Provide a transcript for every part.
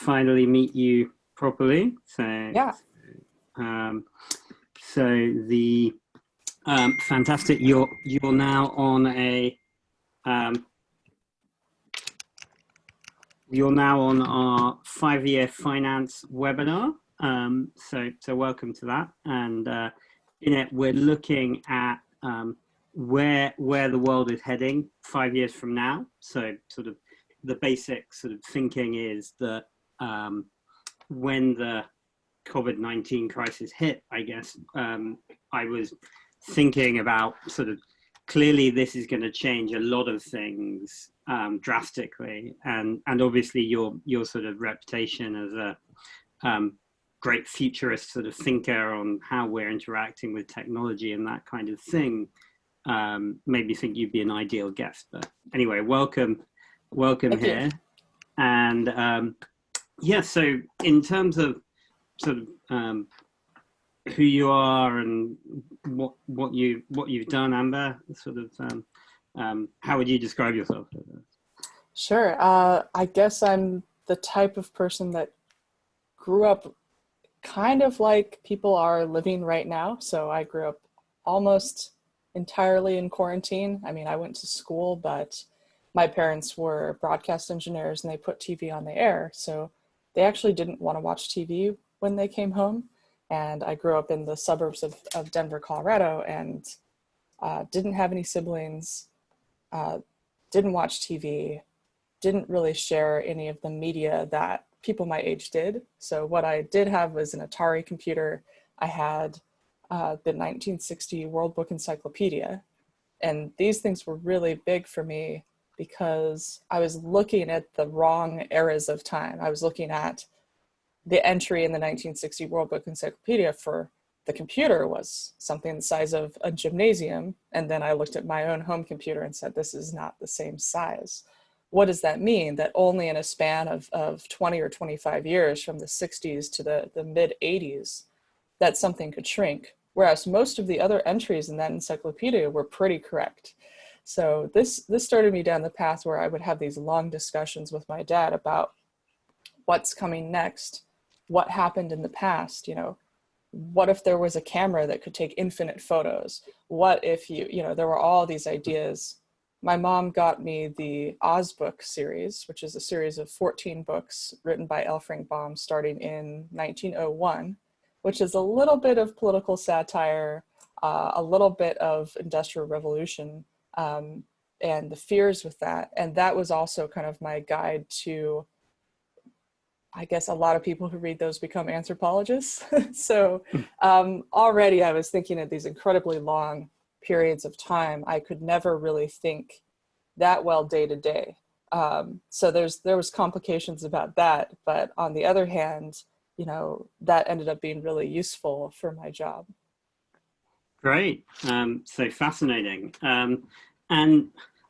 finally meet you properly. So, Yeah. um, so the fantastic. You're now on a you're now on our 5-year finance webinar. So welcome to that. And in it, we're looking at where the world is heading 5 years from now. So sort of the basic sort of thinking is that when the COVID-19 crisis hit, I guess, I was thinking about sort of clearly this is going to change a lot of things drastically, and obviously your sort of reputation as a great futurist sort of thinker on how we're interacting with technology and that kind of thing made me think you'd be an ideal guest. But anyway, welcome Thank here. you. And yeah, so in terms of sort of who you are and what you've done, Amber, sort of how would you describe yourself? Sure. I guess I'm the type of person that grew up kind of like people are living right now. So I grew up almost entirely in quarantine. I mean, I went to school, but my parents were broadcast engineers and they put TV on the air. So they actually didn't want to watch TV when they came home. And I grew up in the suburbs of Denver, Colorado, and didn't have any siblings, didn't watch TV, didn't really share any of the media that people my age did. So what I did have was an Atari computer. I had the 1960 World Book Encyclopedia. And these things were really big for me because I was looking at the wrong eras of time. I was looking at the entry in the 1960 World Book Encyclopedia for the computer was something the size of a gymnasium. And then I looked at my own home computer and said, this is not the same size. What does that mean? That only in a span of 20 or 25 years from the 60s to the mid 80s, that something could shrink. Whereas most of the other entries in that encyclopedia were pretty correct. So this started me down the path where I would have these long discussions with my dad about what's coming next, what happened in the past, you know, what if there was a camera that could take infinite photos? What if there were all these ideas. My mom got me the Oz book series, which is a series of 14 books written by L. Frank Baum starting in 1901, which is a little bit of political satire, a little bit of Industrial Revolution, and the fears with that. And that was also kind of my guide to, I guess, a lot of people who read those become anthropologists. So already I was thinking of these incredibly long periods of time. I could never really think that well day to day. So there was complications about that. But on the other hand, you know, that ended up being really useful for my job. Great. So fascinating. And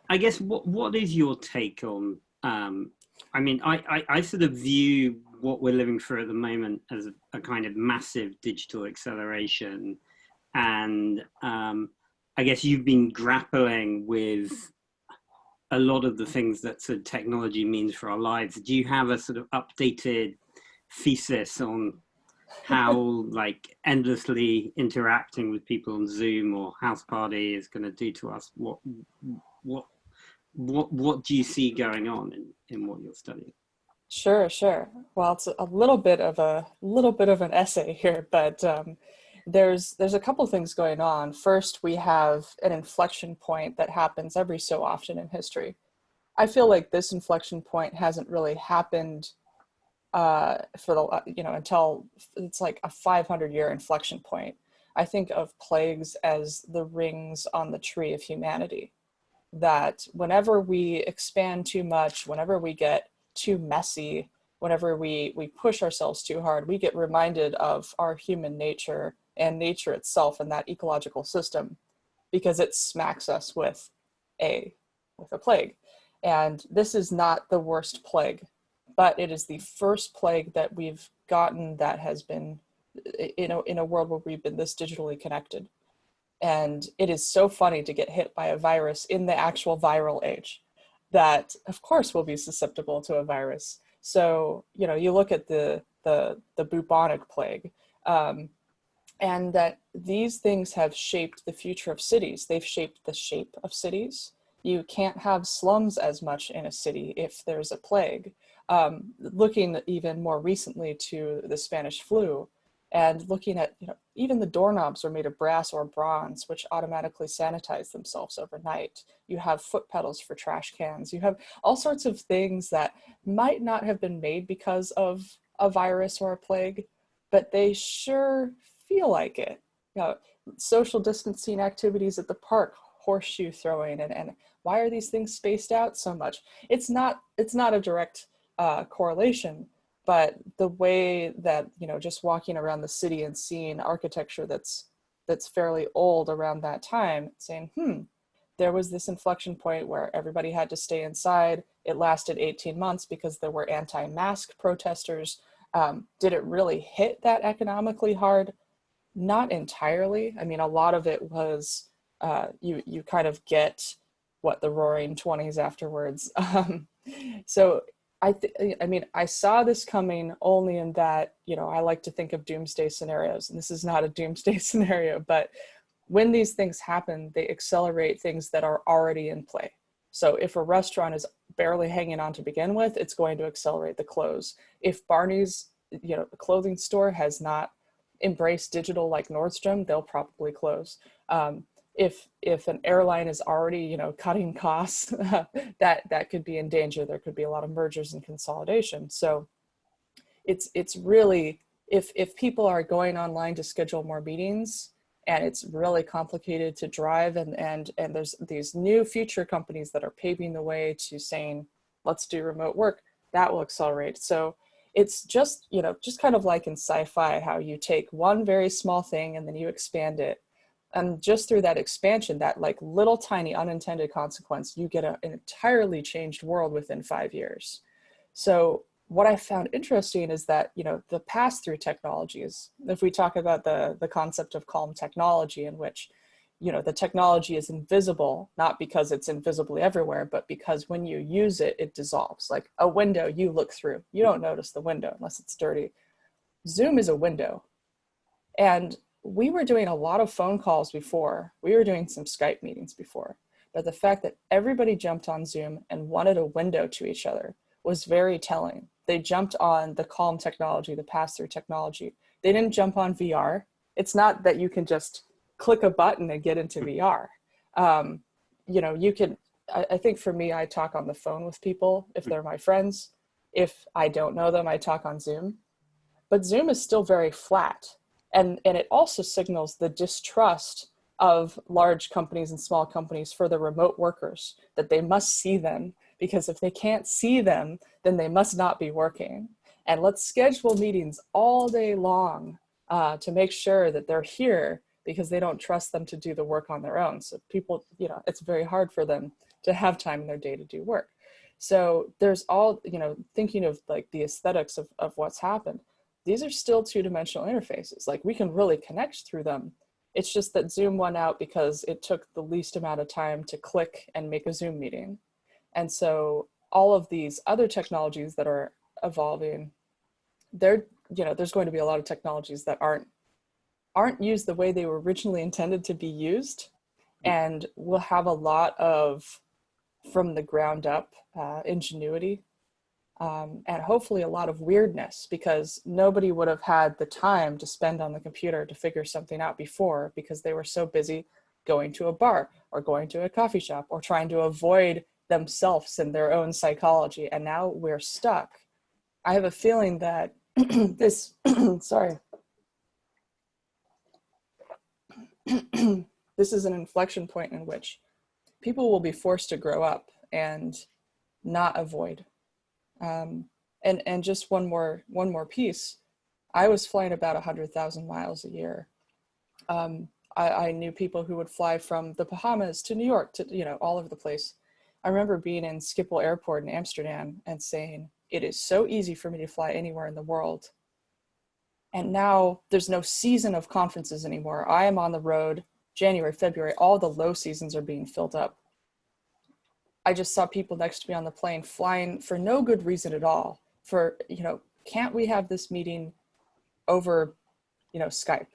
I guess what is your take on, I mean, I sort of view what we're living through at the moment as a kind of massive digital acceleration. And I guess you've been grappling with a lot of the things that sort of technology means for our lives. Do you have a sort of updated thesis on how like endlessly interacting with people on Zoom or House Party is going to do to us? What do you see going on in what you're studying? Sure. Well, it's a little bit of an essay here, but there's a couple of things going on. First, we have an inflection point that happens every so often in history. I feel like this inflection point hasn't really happened until it's like a 500-year inflection point. I think of plagues as the rings on the tree of humanity, that whenever we expand too much, whenever we get too messy, whenever we push ourselves too hard, we get reminded of our human nature and nature itself and that ecological system, because it smacks us with a plague. And this is not the worst plague, but it is the first plague that we've gotten that has been in a world where we've been this digitally connected. And it is so funny to get hit by a virus in the actual viral age that, of course, we'll be susceptible to a virus. So, you know, you look at the bubonic plague, and that these things have shaped the future of cities. They've shaped the shape of cities. You can't have slums as much in a city if there's a plague. Looking even more recently to the Spanish flu, and looking at, you know, even the doorknobs are made of brass or bronze, which automatically sanitize themselves overnight. You have foot pedals for trash cans. You have all sorts of things that might not have been made because of a virus or a plague, but they sure feel like it. You know, social distancing activities at the park, horseshoe throwing, and why are these things spaced out so much? It's not a direct correlation, but the way that, you know, just walking around the city and seeing architecture that's fairly old around that time, saying, there was this inflection point where everybody had to stay inside. It lasted 18 months because there were anti-mask protesters. Did it really hit that economically hard? Not entirely. I mean, a lot of it was, you kind of get what the roaring 20s afterwards. So I mean, I saw this coming only in that, you know, I like to think of doomsday scenarios, and this is not a doomsday scenario, but when these things happen, they accelerate things that are already in play. So if a restaurant is barely hanging on to begin with, it's going to accelerate the close. If Barney's, you know, clothing store has not embraced digital like Nordstrom, they'll probably close. If an airline is already, you know, cutting costs, that could be in danger. There could be a lot of mergers and consolidation. So it's really, if people are going online to schedule more meetings, and it's really complicated to drive, and there's these new future companies that are paving the way to saying, let's do remote work, that will accelerate. So it's just, you know, just kind of like in sci-fi, how you take one very small thing and then you expand it. And just through that expansion, that like little tiny unintended consequence, you get an entirely changed world within 5 years. So what I found interesting is that, you know, the pass-through technologies, if we talk about the concept of calm technology, in which, you know, the technology is invisible, not because it's invisibly everywhere, but because when you use it, it dissolves. Like a window you look through, you don't notice the window unless it's dirty. Zoom is a window. And we were doing a lot of phone calls before. We were doing some Skype meetings before. But the fact that everybody jumped on Zoom and wanted a window to each other was very telling. They jumped on the calm technology, the pass-through technology. They didn't jump on VR. It's not that you can just click a button and get into VR. You know, you could, I think for me, I talk on the phone with people if they're my friends. If I don't know them, I talk on Zoom. But Zoom is still very flat. And it also signals the distrust of large companies and small companies for the remote workers, that they must see them, because if they can't see them, then they must not be working. And let's schedule meetings all day long to make sure that they're here, because they don't trust them to do the work on their own. So people, you know, it's very hard for them to have time in their day to do work. So there's all, you know, thinking of like the aesthetics of what's happened. These are still two-dimensional interfaces. Like we can really connect through them. It's just that Zoom won out because it took the least amount of time to click and make a Zoom meeting. And so all of these other technologies that are evolving, you know, there's going to be a lot of technologies that aren't used the way they were originally intended to be used, and will have a lot of from the ground up ingenuity. And hopefully a lot of weirdness, because nobody would have had the time to spend on the computer to figure something out before, because they were so busy going to a bar or going to a coffee shop or trying to avoid themselves and their own psychology. And now we're stuck. I have a feeling that this, sorry, this is an inflection point in which people will be forced to grow up and not avoid. And just one more piece. I was flying about 100,000 miles a year. I knew people who would fly from the Bahamas to New York to, you know, all over the place. I remember being in Schiphol Airport in Amsterdam and saying, it is so easy for me to fly anywhere in the world. And now there's no season of conferences anymore. I am on the road, January, February, all the low seasons are being filled up. I just saw people next to me on the plane flying for no good reason at all for, can't we have this meeting over, Skype?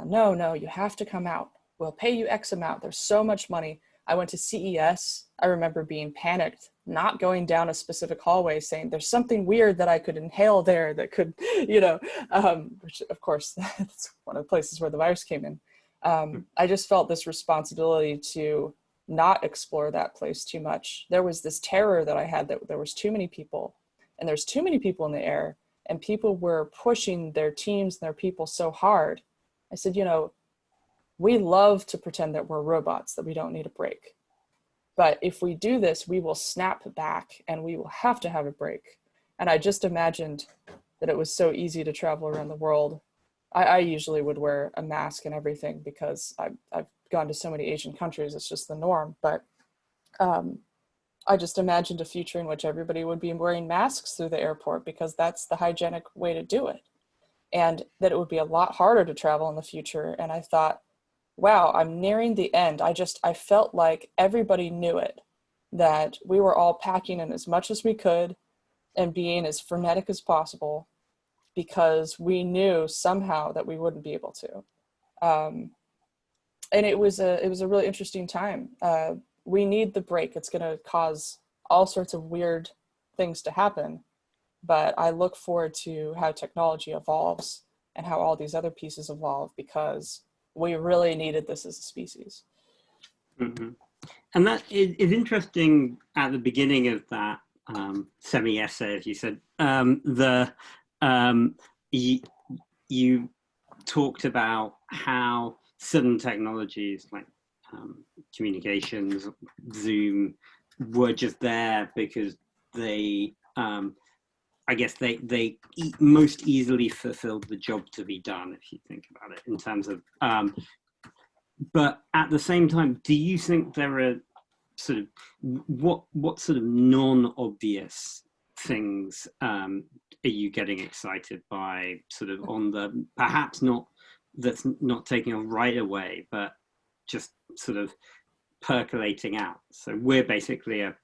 No, you have to come out. We'll pay you X amount. There's so much money. I went to CES. I remember being panicked, not going down a specific hallway saying there's something weird that I could inhale there that could, which of course, that's one of the places where the virus came in. I just felt this responsibility to not explore that place too much. There was this terror that I had that there was too many people, and there's too many people in the air, and people were pushing their teams and their people so hard. I said, we love to pretend that we're robots, that we don't need a break. But if we do this, we will snap back and we will have to have a break. And I just imagined that it was so easy to travel around the world. I usually would wear a mask and everything because I've gone to so many Asian countries, it's just the norm. But I just imagined a future in which everybody would be wearing masks through the airport because that's the hygienic way to do it. And that it would be a lot harder to travel in the future. And I thought, wow, I'm nearing the end. I felt like everybody knew it, that we were all packing in as much as we could and being as frenetic as possible because we knew somehow that we wouldn't be able to. And it was a really interesting time. We need the break. It's going to cause all sorts of weird things to happen, but I look forward to how technology evolves and how all these other pieces evolve because we really needed this as a species. Mm-hmm. And that is interesting at the beginning of that semi-essay, as you said, you talked about how certain technologies like communications, Zoom, were just there because they, I guess they most easily fulfilled the job to be done, if you think about it, in terms of, but at the same time, do you think there are sort of, what sort of non-obvious things are you getting excited by, sort of on the, perhaps not, that's not taking off right away, but just sort of percolating out? So we're basically a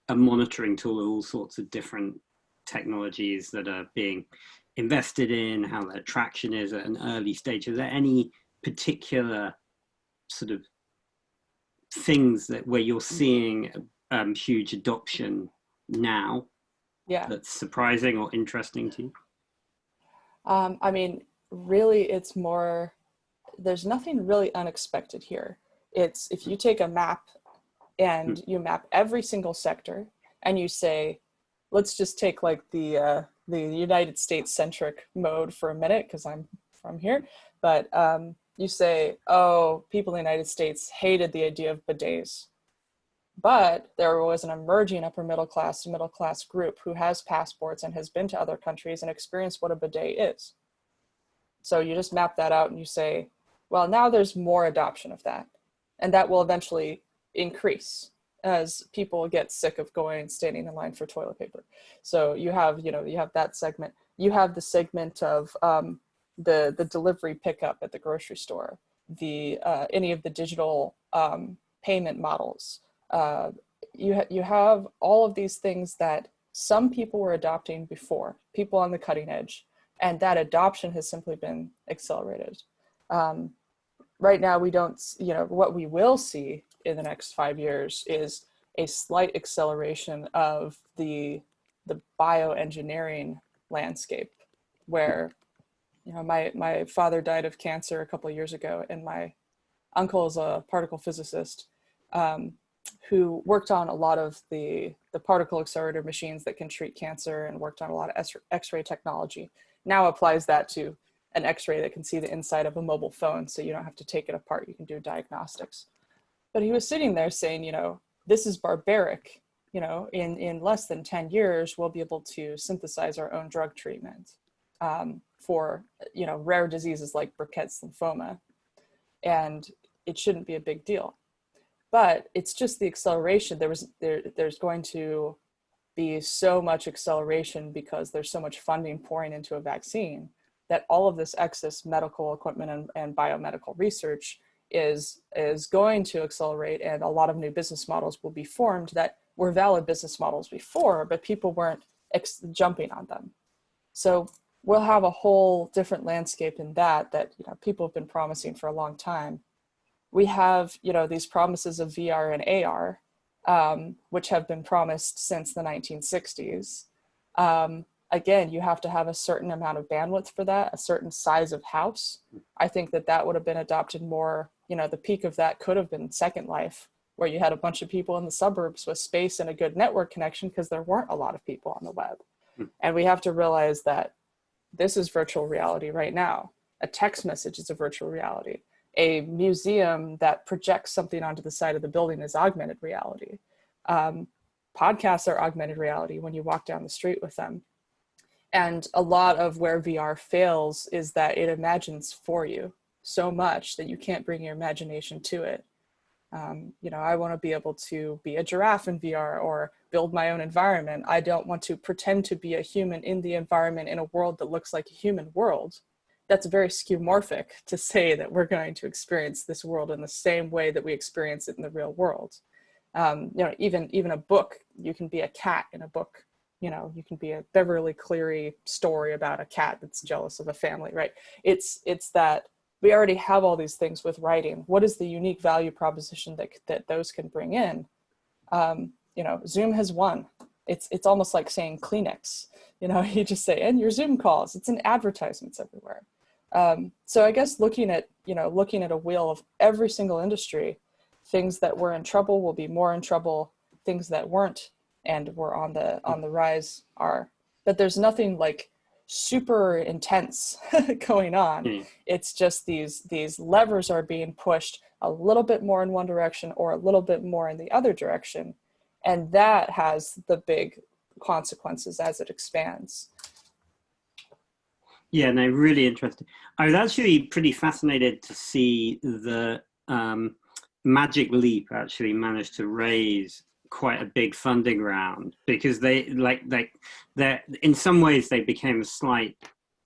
monitoring tool of all sorts of different technologies that are being invested in, how their traction is at an early stage. Is there any particular sort of things that where you're seeing huge adoption now that's surprising or interesting to you? I mean, really, it's more, there's nothing really unexpected here. It's if you take a map and you map every single sector and you say, let's just take like the United States centric mode for a minute because I'm from here, but you say, oh, people in the United States hated the idea of bidets. But there was an emerging upper middle class to middle class group who has passports and has been to other countries and experienced what a bidet is. So you just map that out and you say, well, now there's more adoption of that. And that will eventually increase as people get sick of standing in line for toilet paper. So you have that segment. You have the segment of the delivery pickup at the grocery store, any of the digital payment models. You have all of these things that some people were adopting before, people on the cutting edge, and that adoption has simply been accelerated. Right now, we don't, what we will see in the next 5 years is a slight acceleration of the bioengineering landscape, where, my father died of cancer a couple of years ago, and my uncle is a particle physicist who worked on a lot of the particle accelerator machines that can treat cancer and worked on a lot of X-ray technology. Now applies that to an X-ray that can see the inside of a mobile phone, so you don't have to take it apart, you can do diagnostics. But he was sitting there saying, this is barbaric. In less than 10 years, we'll be able to synthesize our own drug treatment for, rare diseases like Burkitt's lymphoma. And it shouldn't be a big deal. But it's just the acceleration. There's going to be so much acceleration because there's so much funding pouring into a vaccine that all of this excess medical equipment and biomedical research is going to accelerate, and a lot of new business models will be formed that were valid business models before, but people weren't jumping on them. So we'll have a whole different landscape in that people have been promising for a long time. We have, these promises of VR and AR, which have been promised since the 1960s. Again, you have to have a certain amount of bandwidth for that, a certain size of house. I think that would have been adopted more, the peak of that could have been Second Life, where you had a bunch of people in the suburbs with space and a good network connection because there weren't a lot of people on the web. And we have to realize that this is virtual reality right now. A text message is a virtual reality. A museum that projects something onto the side of the building is augmented reality. Podcasts are augmented reality when you walk down the street with them. And a lot of where VR fails is that it imagines for you so much that you can't bring your imagination to it. I want to be able to be a giraffe in VR or build my own environment. I don't want to pretend to be a human in the environment in a world that looks like a human world. That's very skeuomorphic to say that we're going to experience this world in the same way that we experience it in the real world. Even a book, you can be a cat in a book. You can be a Beverly Cleary story about a cat that's jealous of a family, right? It's that we already have all these things with writing. What is the unique value proposition that those can bring in? Zoom has won. It's almost like saying Kleenex. You just say, and your Zoom calls. It's in advertisements everywhere. So I guess looking at a wheel of every single industry, things that were in trouble will be more in trouble. Things that weren't and were on the rise are. But there's nothing like super intense going on. It's just these levers are being pushed a little bit more in one direction or a little bit more in the other direction, and that has the big consequences as it expands. Yeah, no, really interesting. I was actually pretty fascinated to see the Magic Leap actually managed to raise quite a big funding round, because they in some ways they became a slight,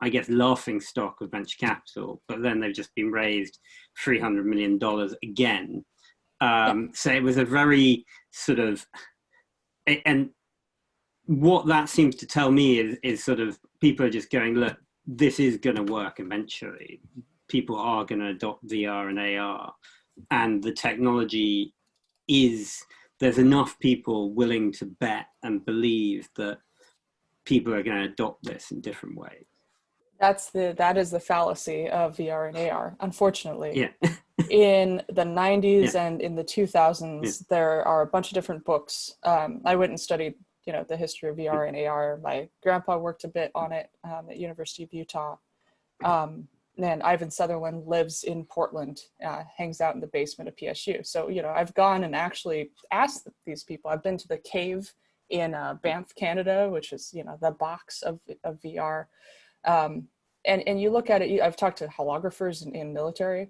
I guess, laughing stock of venture capital, but then they've just been raised $300 million again. So it was a very sort of, and what that seems to tell me is sort of people are just going, look, this is going to work eventually. People are going to adopt VR and AR, and the technology there's enough people willing to bet and believe that people are going to adopt this in different ways. That is the fallacy of VR and AR, unfortunately. Yeah. In the 90s and in the 2000s, there are a bunch of different books. I went and studied, the history of VR and AR. My grandpa worked a bit on it at University of Utah. And Ivan Sutherland lives in Portland, hangs out in the basement of PSU. So, I've gone and actually asked these people. I've been to the cave in Banff, Canada, which is, the box of VR. And you look at it, I've talked to holographers in military.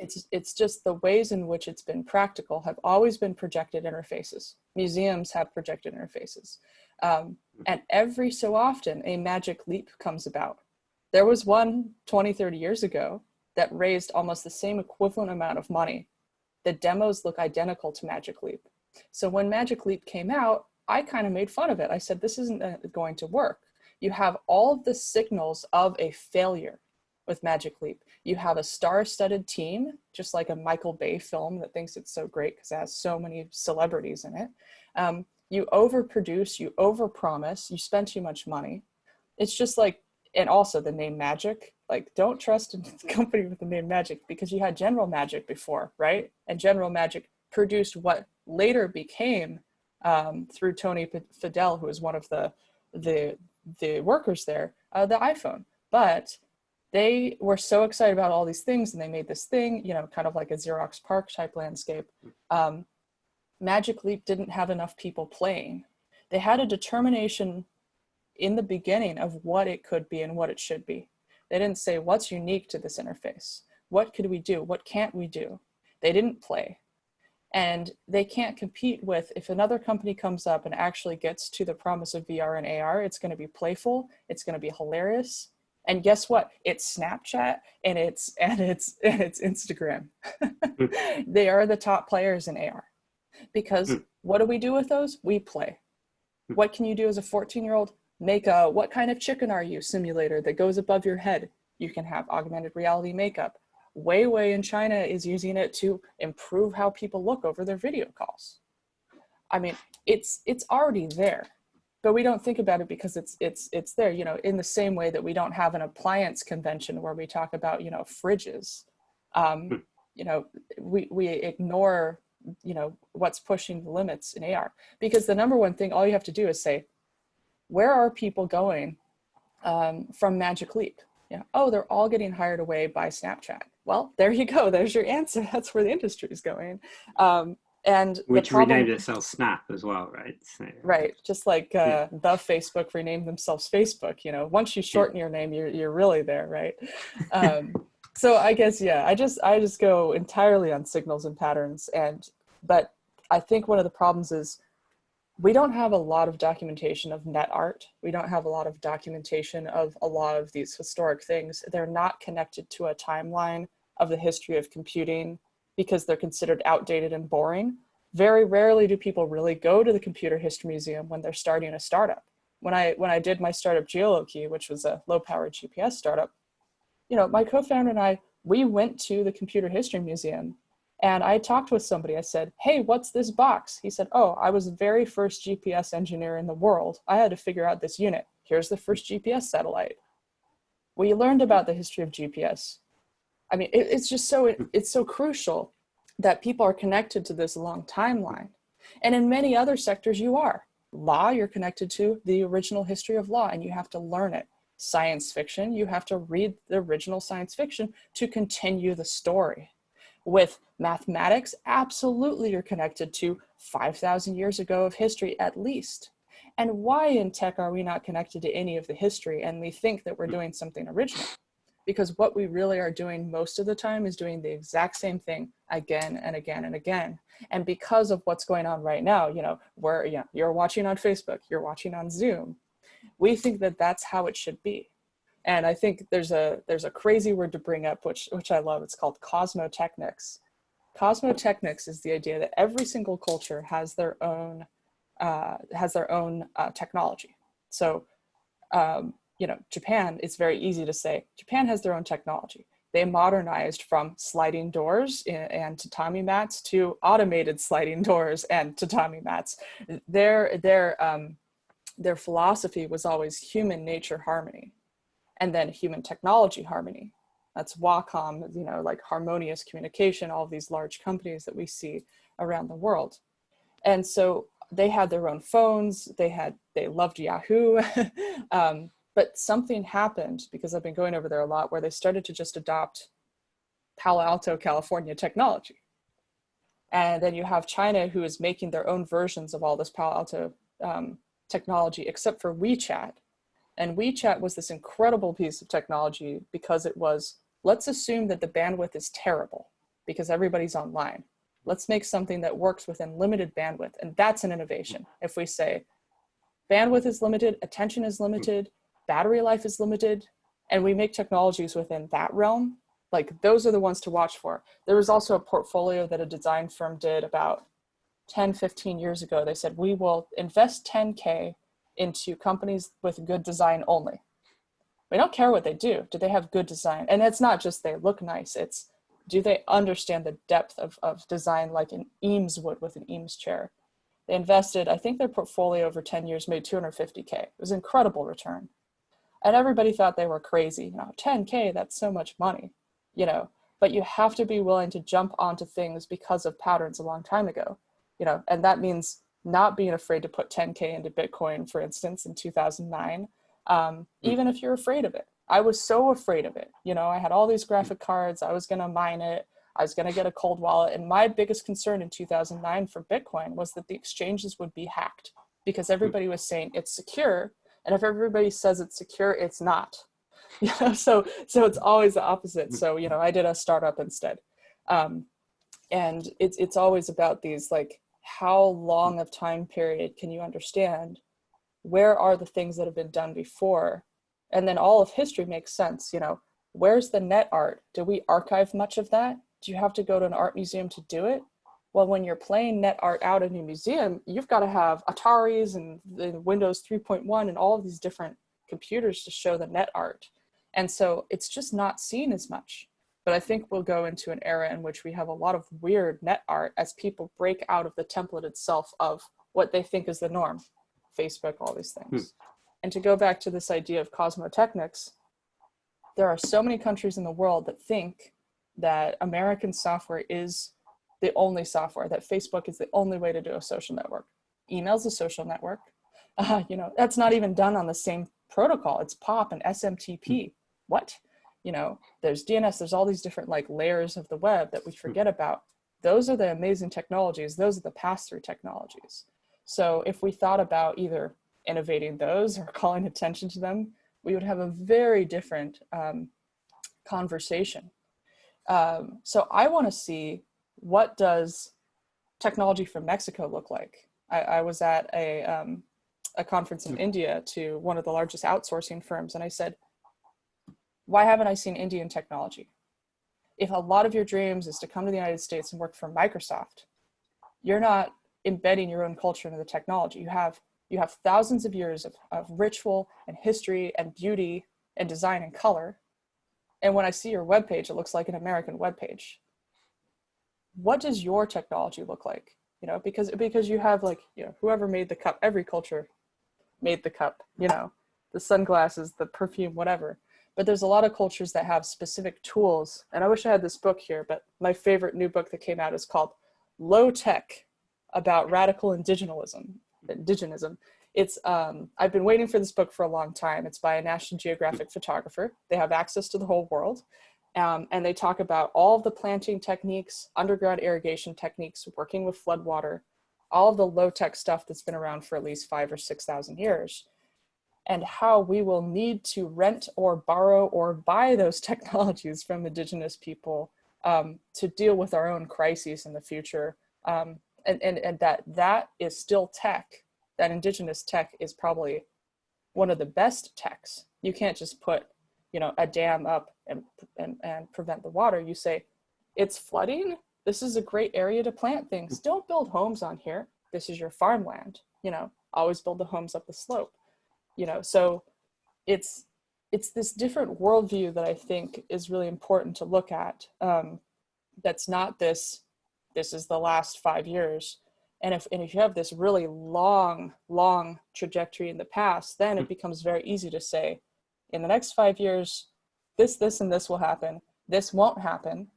It's just the ways in which it's been practical have always been projected interfaces. Museums have projected interfaces. And every so often, a magic leap comes about. There was one 20, 30 years ago that raised almost the same equivalent amount of money. The demos look identical to Magic Leap. So when Magic Leap came out, I kind of made fun of it. I said, this isn't going to work. You have all of the signals of a failure with Magic Leap. You have a star-studded team, just like a Michael Bay film that thinks it's so great because it has so many celebrities in it. You overproduce, you overpromise, you spend too much money. It's just like, and also the name Magic, like don't trust a company with the name Magic, because you had General Magic before, right? And General Magic produced what later became, through Tony Fadell, who was one of the workers there, the iPhone. But they were so excited about all these things, and they made this thing, kind of like a Xerox PARC type landscape. Magic Leap didn't have enough people playing. They had a determination in the beginning of what it could be and what it should be. They didn't say, what's unique to this interface? What could we do? What can't we do? They didn't play. And they can't compete with, if another company comes up and actually gets to the promise of VR and AR, it's going to be playful, it's going to be hilarious. And guess what? It's Snapchat and it's Instagram. They are the top players in AR. Because what do we do with those? We play. What can you do as a 14-year-old? Make a "what kind of chicken are you" simulator that goes above your head. You can have augmented reality makeup. Weiwei in China is using it to improve how people look over their video calls. I mean, it's already there, but we don't think about it because it's there, you know, in the same way that we don't have an appliance convention where we talk about, you know, fridges. You know, we ignore, you know, what's pushing the limits in AR, because the number one thing, all you have to do is say, where are people going from Magic Leap? Yeah. Oh, they're all getting hired away by Snapchat. Well, there you go. There's your answer. That's where the industry is going. And which renamed itself Snap as well, right? So, right. Just like the Facebook renamed themselves Facebook. You know, once you shorten your name, you're really there, right? So I guess, yeah, I just go entirely on signals and patterns. But I think one of the problems is we don't have a lot of documentation of net art. We don't have a lot of documentation of a lot of these historic things. They're not connected to a timeline of the history of computing because they're considered outdated and boring. Very rarely do people really go to the Computer History Museum when they're starting a startup. When I did my startup Geoloqi, which was a low-powered GPS startup, you know, my co-founder and I, we went to the Computer History Museum. And I talked with somebody. I said, "Hey, what's this box?" He said, "Oh, I was the very first GPS engineer in the world. I had to figure out this unit. Here's the first GPS satellite." We learned about the history of GPS. I mean, it's just so, it's so crucial that people are connected to this long timeline. And in many other sectors, you are. Law, you're connected to the original history of law, and you have to learn it. Science fiction, you have to read the original science fiction to continue the story. With mathematics, absolutely you're connected to 5,000 years ago of history at least. And why in tech are we not connected to any of the history and we think that we're doing something original? Because what we really are doing most of the time is doing the exact same thing again and again and again. And because of what's going on right now, you know, where you're watching on Facebook, you're watching on Zoom, we think that that's how it should be. And I think there's a crazy word to bring up, which I love. It's called cosmotechnics. Cosmotechnics is the idea that every single culture has their own technology. So, you know, Japan, it's very easy to say Japan has their own technology. They modernized from sliding doors and tatami mats to automated sliding doors and tatami mats. Their philosophy was always human nature harmony. And then human technology harmony. That's Wacom, you know, like harmonious communication, all of these large companies that we see around the world. And so they had their own phones, they loved Yahoo, but something happened, because I've been going over there a lot, where they started to just adopt Palo Alto, California technology. And then you have China, who is making their own versions of all this Palo Alto technology, except for WeChat. And WeChat was this incredible piece of technology because it was, let's assume that the bandwidth is terrible because everybody's online. Let's make something that works within limited bandwidth. And that's an innovation. If we say bandwidth is limited, attention is limited, battery life is limited, and we make technologies within that realm, like those are the ones to watch for. There was also a portfolio that a design firm did about 10, 15 years ago. They said, we will invest 10K into companies with good design only. We don't care what they do. Do they have good design? And it's not just they look nice. It's, do they understand the depth of design like an Eames would with an Eames chair? They invested, I think their portfolio over 10 years made 250K. It was an incredible return. And everybody thought they were crazy. You know, 10K, that's so much money, you know, but you have to be willing to jump onto things because of patterns a long time ago, you know, and that means not being afraid to put 10K into Bitcoin, for instance, in 2009, even if you're afraid of it. I was so afraid of it. You know, I had all these graphic cards. I was going to mine it. I was going to get a cold wallet. And my biggest concern in 2009 for Bitcoin was that the exchanges would be hacked because everybody was saying it's secure. And if everybody says it's secure, it's not. You know, so it's always the opposite. So, you know, I did a startup instead. And it's always about these, like, how long of time period can you understand? Where are the things that have been done before? And then all of history makes sense. You know, where's the net art? Do we archive much of that? Do you have to go to an art museum to do it? Well, when you're playing net art out in a museum, you've got to have Ataris and Windows 3.1 and all of these different computers to show the net art. And so it's just not seen as much. But I think we'll go into an era in which we have a lot of weird net art as people break out of the template itself of what they think is the norm, Facebook, all these things. And to go back to this idea of cosmotechnics, there are so many countries in the world that think that American software is the only software, that Facebook is the only way to do a social network. Email's a social network. You know, that's not even done on the same protocol. It's POP and SMTP. What? You know, there's DNS, there's all these different like layers of the web that we forget about. Those are the amazing technologies. Those are the pass-through technologies. So if we thought about either innovating those or calling attention to them, we would have a very different conversation. So I want to see, what does technology from Mexico look like? I was at a conference in India to one of the largest outsourcing firms, and I said, why haven't I seen Indian technology? If a lot of your dreams is to come to the United States and work for Microsoft, you're not embedding your own culture into the technology. You have thousands of years of ritual and history and beauty and design and color. And when I see your webpage, it looks like an American webpage. What does your technology look like? You know, because you have like, you know, whoever made the cup, every culture made the cup, you know, the sunglasses, the perfume, whatever. But there's a lot of cultures that have specific tools. And I wish I had this book here, but my favorite new book that came out is called Low Tech, about radical indigenism. It's, I've been waiting for this book for a long time. It's by a National Geographic photographer. They have access to the whole world. And they talk about all of the planting techniques, underground irrigation techniques, working with floodwater, all of the low-tech stuff that's been around for at least 5,000 or 6,000 years, and how we will need to rent or borrow or buy those technologies from indigenous people to deal with our own crises in the future. And that is still tech. That indigenous tech is probably one of the best techs. You can't just put, you know, a dam up and prevent the water. You say, it's flooding. This is a great area to plant things. Don't build homes on here. This is your farmland. You know, always build the homes up the slope. You know, so it's this different worldview that I think is really important to look at. That's not this is the last 5 years. And if you have this really long trajectory in the past, then it becomes very easy to say, in the next 5 years, this, and this will happen. This won't happen.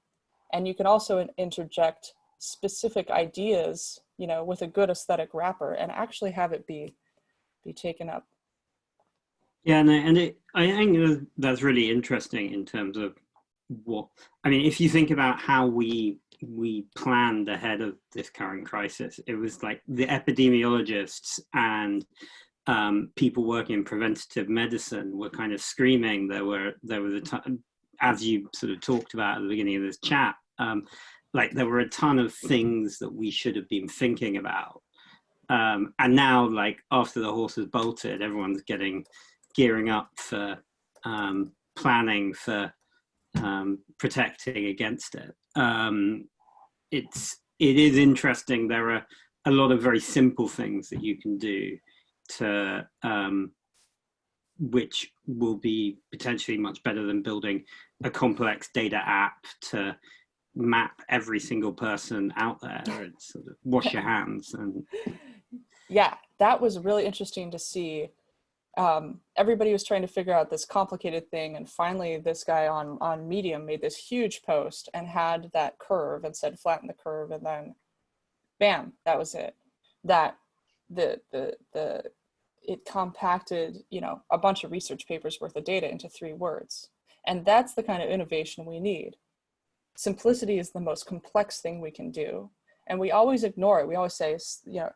And you can also interject specific ideas, you know, with a good aesthetic wrapper and actually have it be taken up. Yeah, and I think that's really interesting in terms of what, I mean, if you think about how we planned ahead of this current crisis, it was like the epidemiologists and people working in preventative medicine were kind of screaming. There was a ton, as you sort of talked about at the beginning of this chat, like there were a ton of things that we should have been thinking about. And now, like after the horse has bolted, everyone's gearing up for planning for protecting against it. It is interesting. There are a lot of very simple things that you can do to which will be potentially much better than building a complex data app to map every single person out there and sort of wash your hands. And yeah, that was really interesting to see. Everybody was trying to figure out this complicated thing, and finally this guy on Medium made this huge post and had that curve and said flatten the curve, and then bam, that was it. That it compacted, you know, a bunch of research papers worth of data into 3 words. And that's the kind of innovation we need. Simplicity is the most complex thing we can do, and we always ignore it. We always say, you know,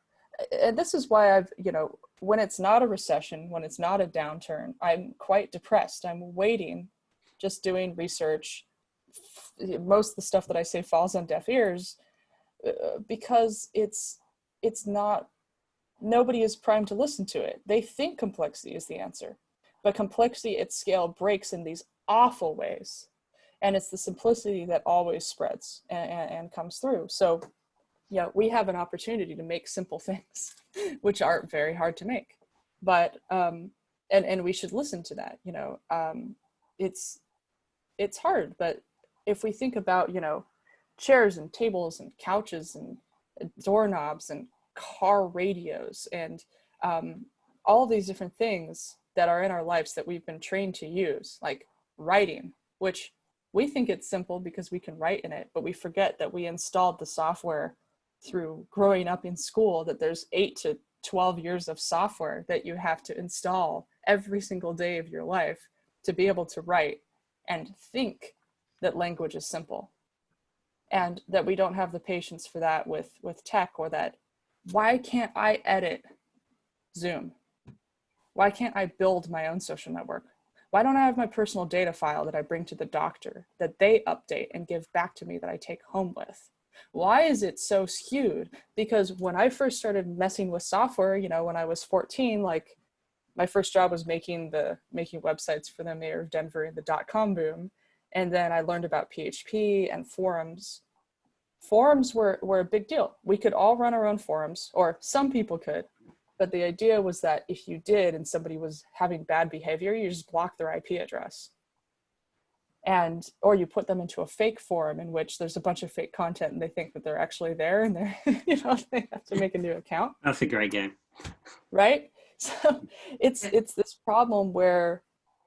and this is why I've, you know, when it's not a recession, when it's not a downturn, I'm quite depressed. I'm waiting, just doing research. Most of the stuff that I say falls on deaf ears because it's not, nobody is primed to listen to it. They think complexity is the answer, but complexity at scale breaks in these awful ways. And it's the simplicity that always spreads and comes through. So, Yeah, we have an opportunity to make simple things, which are very hard to make. But and we should listen to that. It's hard, but if we think about chairs and tables and couches and doorknobs and car radios and all these different things that are in our lives that we've been trained to use, like writing, which we think it's simple because we can write in it, but we forget that we installed the software through growing up in school, that there's 8 to 12 years of software that you have to install every single day of your life to be able to write and think that language is simple. And that we don't have the patience for that with tech, or that, why can't I edit Zoom? Why can't I build my own social network? Why don't I have my personal data file that I bring to the doctor, that they update and give back to me, that I take home with? Why is it so skewed? Because when I first started messing with software, when I was 14, like my first job was making websites for the mayor of Denver in the .com boom. And then I learned about PHP and forums. Forums were a big deal. We could all run our own forums, or some people could. But the idea was that if you did and somebody was having bad behavior, you just block their IP address. Or you put them into a fake forum in which there's a bunch of fake content and they think that they're actually there, and they're, they have to make a new account. That's a great game. Right? So it's this problem where,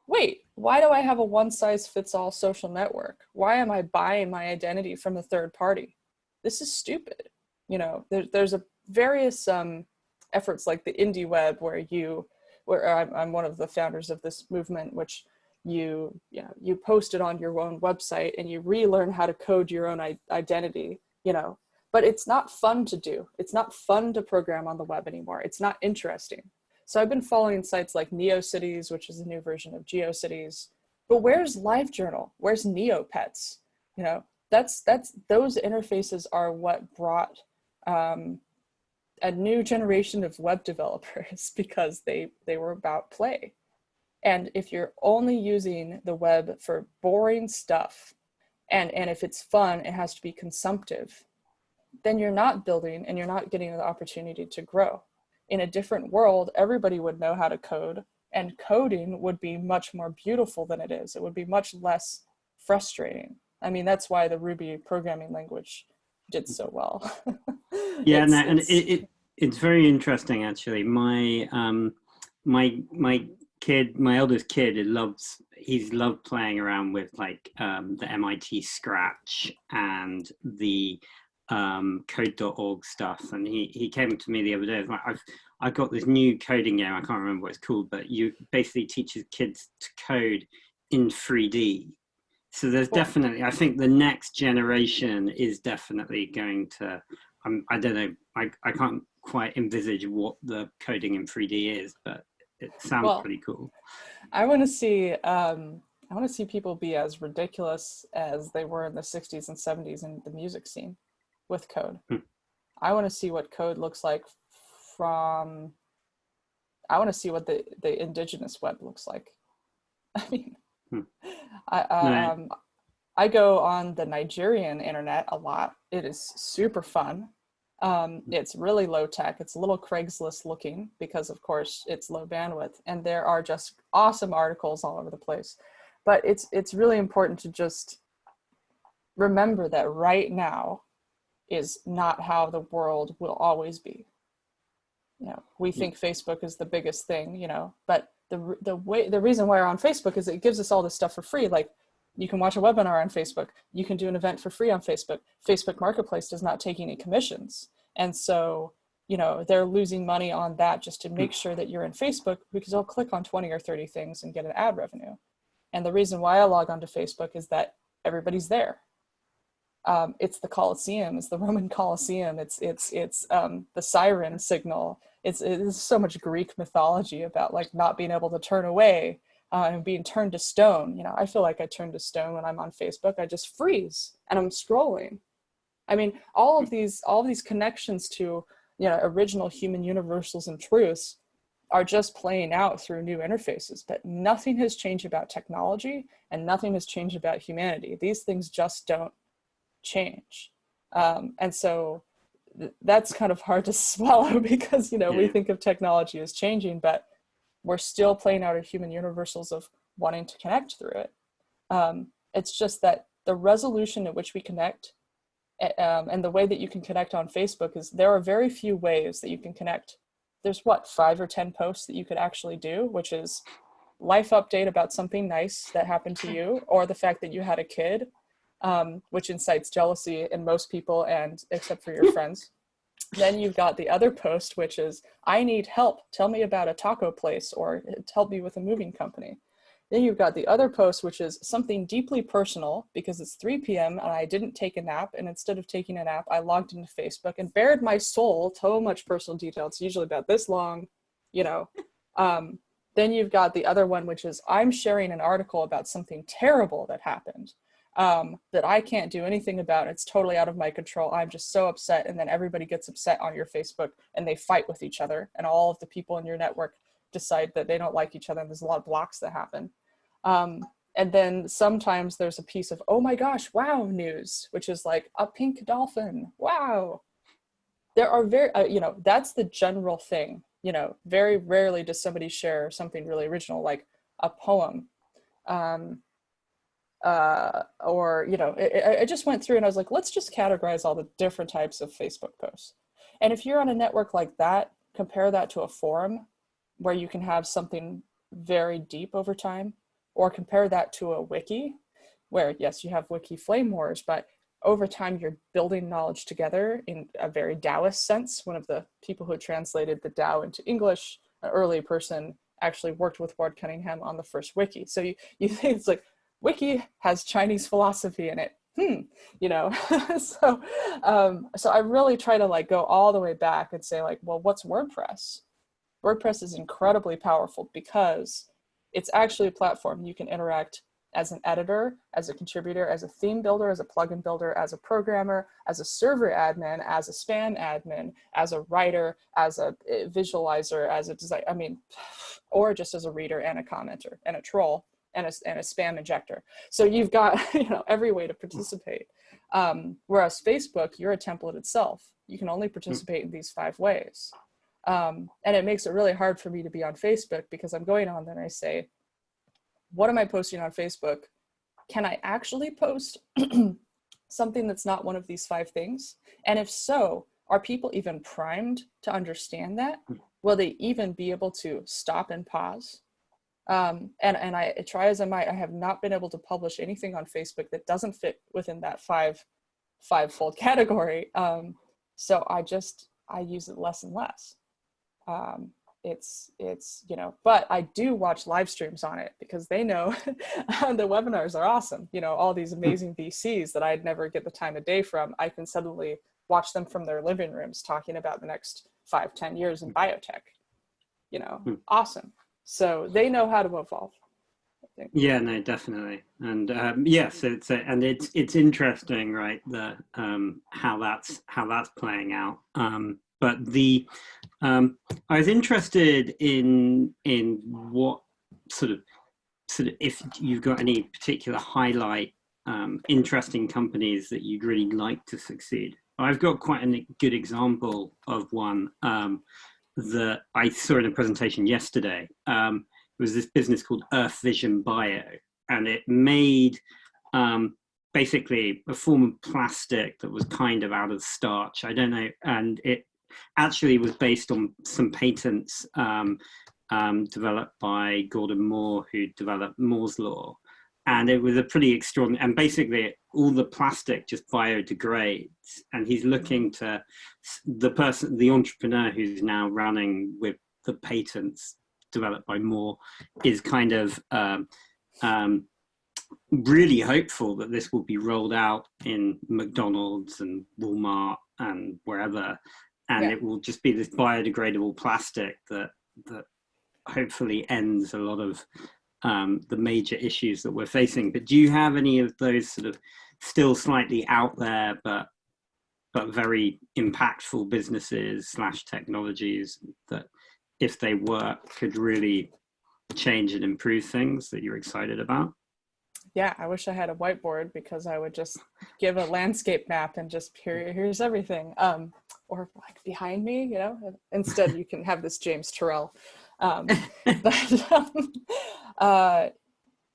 wait, why do I have a one-size-fits-all social network? Why am I buying my identity from a third party? This is stupid. There's a various efforts like the indie web where I'm one of the founders of this movement, which you post it on your own website and you relearn how to code your own identity, but it's not fun to do. It's not fun to program on the web anymore. It's not interesting. So I've been following sites like NeoCities, which is a new version of GeoCities. But where's LiveJournal? Where's Neopets? That's those interfaces are what brought a new generation of web developers, because they were about play. And if you're only using the web for boring stuff, and if it's fun, it has to be consumptive, then you're not building and you're not getting the opportunity to grow. In a different world, everybody would know how to code, and coding would be much more beautiful than it is. It would be much less frustrating. I mean, that's why the Ruby programming language did so well. Yeah, it's very interesting, actually. My eldest kid, he's loved playing around with like the MIT Scratch and the code.org stuff, and he came to me the other day. Like, I've got this new coding game, I can't remember what it's called, but you basically teaches kids to code in 3D. So there's definitely, I think the next generation is definitely going to, I don't know, I can't quite envisage what the coding in 3D is, but it sounds pretty cool. I want to see people be as ridiculous as they were in the 60s and 70s in the music scene with code. I want to see what code looks like I want to see what the indigenous web looks like. I mean, I go on the Nigerian internet a lot. It is super fun. It's really low tech. It's a little Craigslist looking because, of course, it's low bandwidth, and there are just awesome articles all over the place. But it's really important to just remember that right now is not how the world will always be. We think Facebook is the biggest thing, but the reason why we're on Facebook is it gives us all this stuff for free. Like, you can watch a webinar on Facebook. You can do an event for free on Facebook. Facebook Marketplace does not take any commissions. And so, they're losing money on that just to make sure that you're in Facebook, because they'll click on 20 or 30 things and get an ad revenue. And the reason why I log onto Facebook is that everybody's there. It's the Colosseum, it's the Roman Colosseum, it's the siren signal. It's so much Greek mythology about like not being able to turn away and being turned to stone. I feel like I turn to stone when I'm on Facebook. I just freeze and I'm scrolling. I mean, all of these connections to original human universals and truths are just playing out through new interfaces, but nothing has changed about technology and nothing has changed about humanity. These things just don't change. And so that's kind of hard to swallow because, we think of technology as changing, but we're still playing out our human universals of wanting to connect through it. It's just that the resolution at which we connect, and the way that you can connect on Facebook is there are very few ways that you can connect. There's 5 or 10 posts that you could actually do, which is life update about something nice that happened to you, or the fact that you had a kid, which incites jealousy in most people, and except for your friends. Then you've got the other post, which is, I need help. Tell me about a taco place, or help me with a moving company. Then you've got the other post, which is something deeply personal because it's 3 p.m. and I didn't take a nap. And instead of taking a nap, I logged into Facebook and bared my soul, so much personal detail. It's usually about this long, Then you've got the other one, which is I'm sharing an article about something terrible that happened that I can't do anything about. It's totally out of my control. I'm just so upset. And then everybody gets upset on your Facebook and they fight with each other. And all of the people in your network decide that they don't like each other. And there's a lot of blocks that happen. And then sometimes there's a piece of, oh my gosh, wow news, which is like a pink dolphin. Wow. There are that's the general thing. Very rarely does somebody share something really original, like a poem. I just went through and I was like, let's just categorize all the different types of Facebook posts. And if you're on a network like that, compare that to a forum where you can have something very deep over time, or compare that to a wiki where, yes, you have wiki flame wars, but over time you're building knowledge together in a very Taoist sense. One of the people who translated the Tao into English, an early person, actually worked with Ward Cunningham on the first wiki. So you think it's like, wiki has Chinese philosophy in it. So I really try to like go all the way back and say like, well, what's WordPress? WordPress is incredibly powerful because it's actually a platform you can interact as an editor, as a contributor, as a theme builder, as a plugin builder, as a programmer, as a server admin, as a spam admin, as a writer, as a visualizer, as a design, or just as a reader and a commenter and a troll and a spam injector. So you've got, every way to participate. Whereas Facebook, you're a template itself. You can only participate in these 5 ways. And it makes it really hard for me to be on Facebook because I'm going on there and I say, what am I posting on Facebook? Can I actually post something that's not one of these 5 things? And if so, are people even primed to understand that? Will they even be able to stop and pause? And I try as I might, I have not been able to publish anything on Facebook that doesn't fit within that five-fold category. So I use it less and less. It's but I do watch live streams on it because they know the webinars are awesome. All these amazing VCs that I'd never get the time of day from, I can suddenly watch them from their living rooms talking about the next 5-10 years in biotech. Awesome. So they know how to evolve, I think. Yeah, no, definitely. And yes, it's interesting, right? How that's playing out. But I was interested in what sort of if you've got any particular highlight interesting companies that you'd really like to succeed. I've got quite a good example of one that I saw in a presentation yesterday. It was this business called Earth Vision Bio, and it made basically a form of plastic that was kind of out of starch. I don't know, and it actually was based on some patents developed by Gordon Moore, who developed Moore's Law. And it was a pretty extraordinary, and basically all the plastic just biodegrades. And he's looking to the entrepreneur who's now running with the patents developed by Moore is kind of really hopeful that this will be rolled out in McDonald's and Walmart and wherever. And it will just be this biodegradable plastic that hopefully ends a lot of the major issues that we're facing. But do you have any of those sort of still slightly out there but very impactful businesses / technologies that, if they work, could really change and improve things that you're excited about? Yeah, I wish I had a whiteboard because I would just give a landscape map and just here's everything. or like behind me, you know. Instead, you can have this James Turrell. But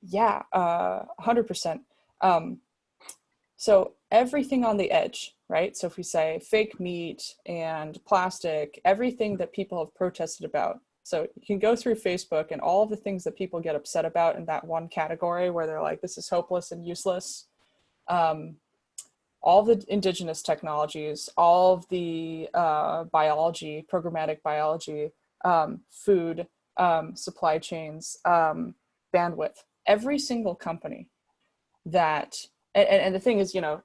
yeah, 100%. So everything on the edge, right? So if we say fake meat and plastic, everything that people have protested about. So you can go through Facebook and all of the things that people get upset about in that one category where they're like, this is hopeless and useless. All the indigenous technologies, all of the biology, programmatic biology, food, supply chains, bandwidth, every single company that, and the thing is, you know,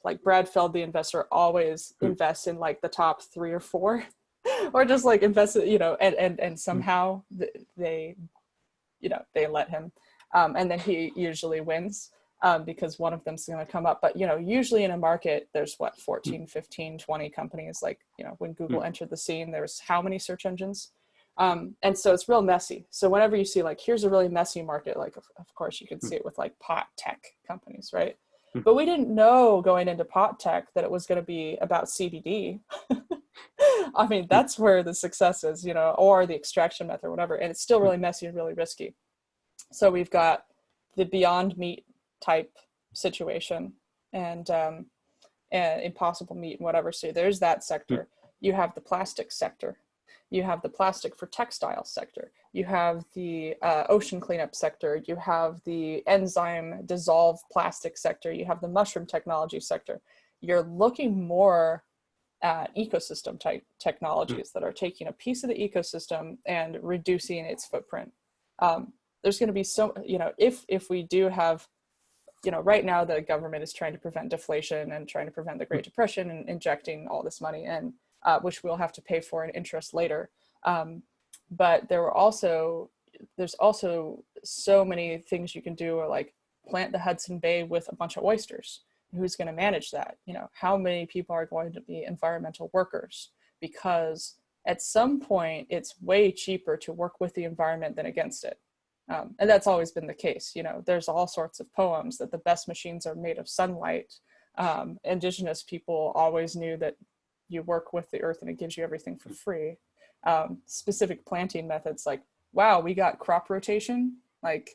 like Brad Feld, the investor, always invests in like the top 3 or 4, or just like invest, you know, and somehow they, you know, they let him, and then he usually wins. Because one of them's going to come up. But, you know, usually in a market, there's what, 14, 15, 20 companies. Like, you know, when Google entered the scene, there's how many search engines? And so it's real messy. So whenever you see like, here's a really messy market, like, of course, you can see it with like pot tech companies, right? But we didn't know going into pot tech that it was going to be about CBD. I mean, that's where the success is, you know, or the extraction method, whatever. And it's still really messy and really risky. So we've got the Beyond Meat type situation and impossible meat and whatever. So there's that sector. You have the plastic sector. You have the plastic for textile sector. You have the ocean cleanup sector. You have the enzyme dissolve plastic sector. You have the mushroom technology sector. You're looking more at ecosystem type technologies that are taking a piece of the ecosystem and reducing its footprint. There's going to be so, you know, if we do have, you know, right now the government is trying to prevent deflation and trying to prevent the Great Depression and injecting all this money in, which we'll have to pay for in interest later. But there's also so many things you can do, or like plant the Hudson Bay with a bunch of oysters. Who's going to manage that? You know, how many people are going to be environmental workers? Because at some point it's way cheaper to work with the environment than against it. And that's always been the case. You know, there's all sorts of poems that the best machines are made of sunlight. Indigenous people always knew that you work with the earth and it gives you everything for free. Specific planting methods, like, wow, we got crop rotation. Like,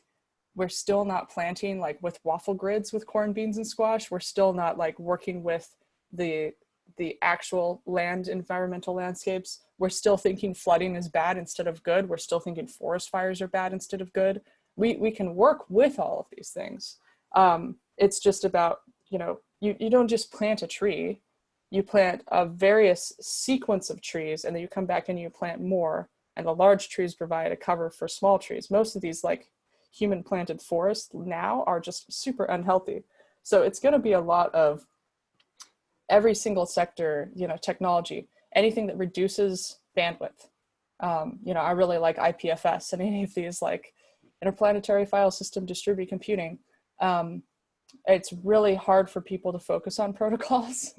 we're still not planting like with waffle grids with corn, beans, and squash. We're still not like working with the actual land environmental landscapes. We're still thinking flooding is bad instead of good. We're still thinking forest fires are bad instead of good. We can work with all of these things. It's just about, you know, you don't just plant a tree, you plant a various sequence of trees, and then you come back and you plant more, and the large trees provide a cover for small trees. Most of these like human planted forests now are just super unhealthy. So it's going to be a lot of every single sector, you know, technology, anything that reduces bandwidth. You know, I really like IPFS and any of these like interplanetary file system distributed computing. It's really hard for people to focus on protocols.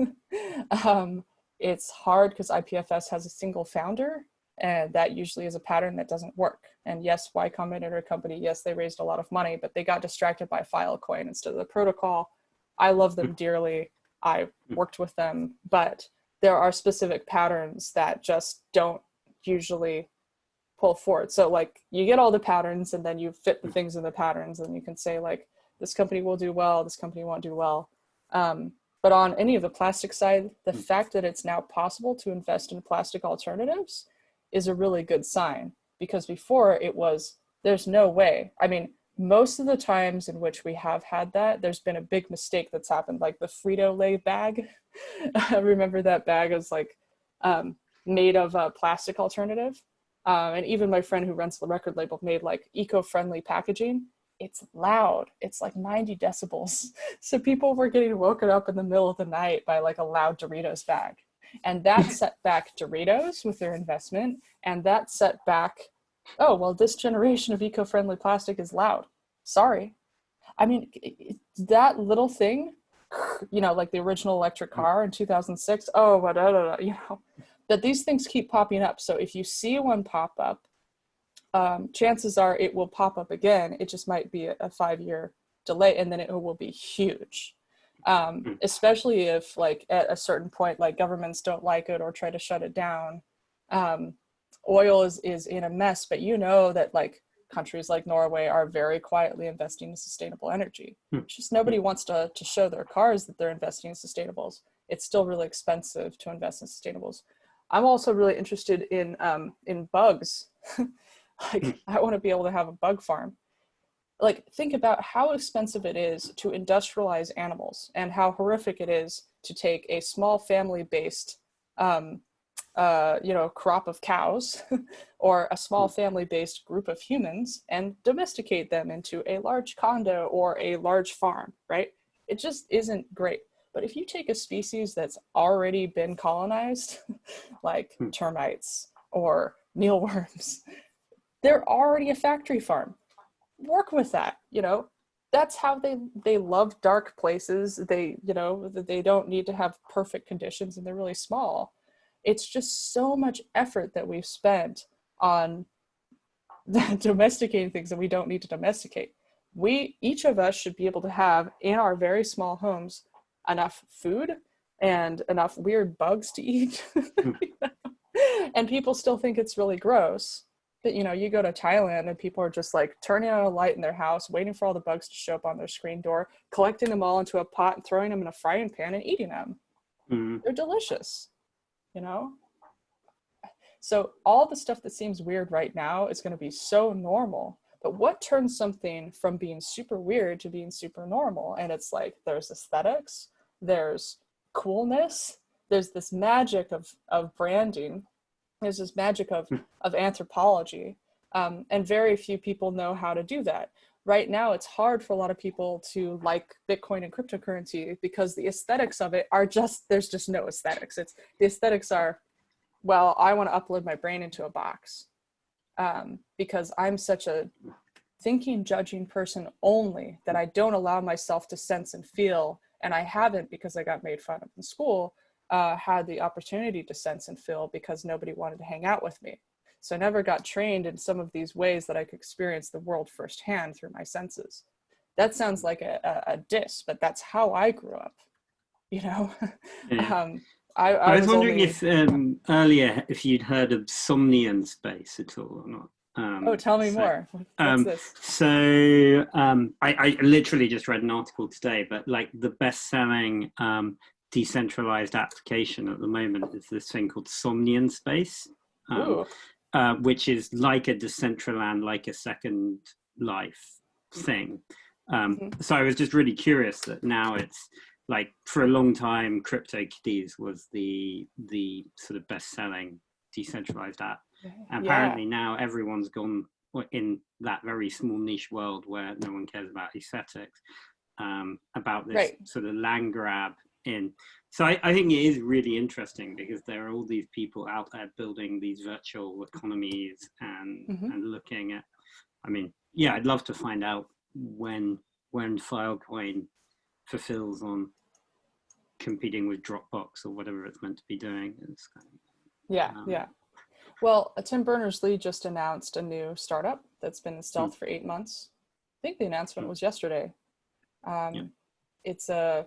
It's hard because IPFS has a single founder, and that usually is a pattern that doesn't work. And yes, Y Combinator company, yes, they raised a lot of money, but they got distracted by Filecoin instead of the protocol. I love them dearly. I worked with them, but there are specific patterns that just don't usually pull forward. So like you get all the patterns and then you fit the things in the patterns, and you can say like, this company will do well, this company won't do well. But on any of the plastic side, the fact that it's now possible to invest in plastic alternatives is a really good sign, because before it was, there's no way. I mean, most of the times in which we have had that, there's been a big mistake that's happened, like the Frito-Lay bag. I remember that bag was like made of a plastic alternative. And even my friend who runs the record label made like eco-friendly packaging. It's loud. It's like 90 decibels. So people were getting woken up in the middle of the night by like a loud Doritos bag. And that set back Doritos with their investment. And that set back, oh, well, this generation of eco-friendly plastic is loud. Sorry. I mean, that little thing, you know, like the original electric car in 2006, oh, you know, that these things keep popping up. So if you see one pop up, chances are it will pop up again. It just might be a 5-year delay, and then it will be huge. especially if like at a certain point, like governments don't like it or try to shut it down. Oil is in a mess, but you know that like countries like Norway are very quietly investing in sustainable energy. It's just nobody wants to show their cars that they're investing in sustainables. It's still really expensive to invest in sustainables. I'm also really interested in bugs. Like I want to be able to have a bug farm. Like think about how expensive it is to industrialize animals and how horrific it is to take a small family-based crop of cows or a small family-based group of humans and domesticate them into a large condo or a large farm, right? It just isn't great. But if you take a species that's already been colonized, like termites or mealworms, they're already a factory farm. Work with that, you know? That's how they love dark places. They don't need to have perfect conditions and they're really small. It's just so much effort that we've spent on domesticating things that we don't need to domesticate. Each of us should be able to have in our very small homes enough food and enough weird bugs to eat. And people still think it's really gross. But you go to Thailand and people are just like turning on a light in their house, waiting for all the bugs to show up on their screen door, collecting them all into a pot and throwing them in a frying pan and eating them. They're delicious. So all the stuff that seems weird right now is going to be so normal. But what turns something from being super weird to being super normal? And it's like there's aesthetics, there's coolness, there's this magic of branding, there's this magic of anthropology, and very few people know how to do that. Right now, it's hard for a lot of people to like Bitcoin and cryptocurrency because the aesthetics of it are there's just no aesthetics. The aesthetics are, well, I want to upload my brain into a box because I'm such a thinking, judging person only that I don't allow myself to sense and feel. And I haven't, because I got made fun of in school, had the opportunity to sense and feel because nobody wanted to hang out with me. So I never got trained in some of these ways that I could experience the world firsthand through my senses. That sounds like a diss, but that's how I grew up, Yeah. I was wondering if earlier if you'd heard of Somnian space at all or not. Tell me more. What's this? So I literally just read an article today, but like the best-selling decentralized application at the moment is this thing called Somnian space. Which is like a Decentraland, like a Second Life thing. So I was just really curious that now it's like, for a long time, CryptoKitties was the sort of best-selling decentralized app. And apparently now everyone's gone in that very small niche world where no one cares about aesthetics, about this sort of land grab in. So I think it is really interesting because there are all these people out there building these virtual economies and looking at, I'd love to find out when Filecoin fulfills on competing with Dropbox or whatever it's meant to be doing. It's kind of, Well, Tim Berners-Lee just announced a new startup that's been in stealth for 8 months. I think the announcement was yesterday. It's a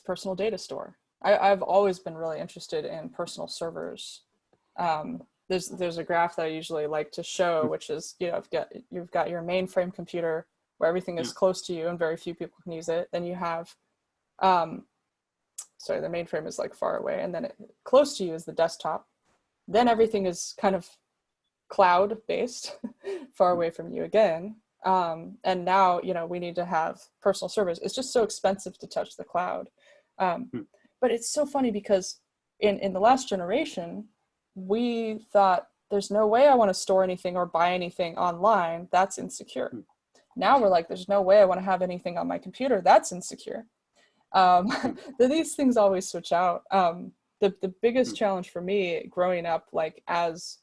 personal data store. I've always been really interested in personal servers. There's a graph that I usually like to show, which is, you've got your mainframe computer where everything is close to you and very few people can use it. Then you have, the mainframe is like far away, and then close to you is the desktop. Then everything is kind of cloud-based, far away from you again. And now, we need to have personal servers. It's just so expensive to touch the cloud. But it's so funny because in the last generation, we thought there's no way I want to store anything or buy anything online. That's insecure. Now we're like, there's no way I want to have anything on my computer. That's insecure. These things always switch out. The biggest challenge for me growing up, like as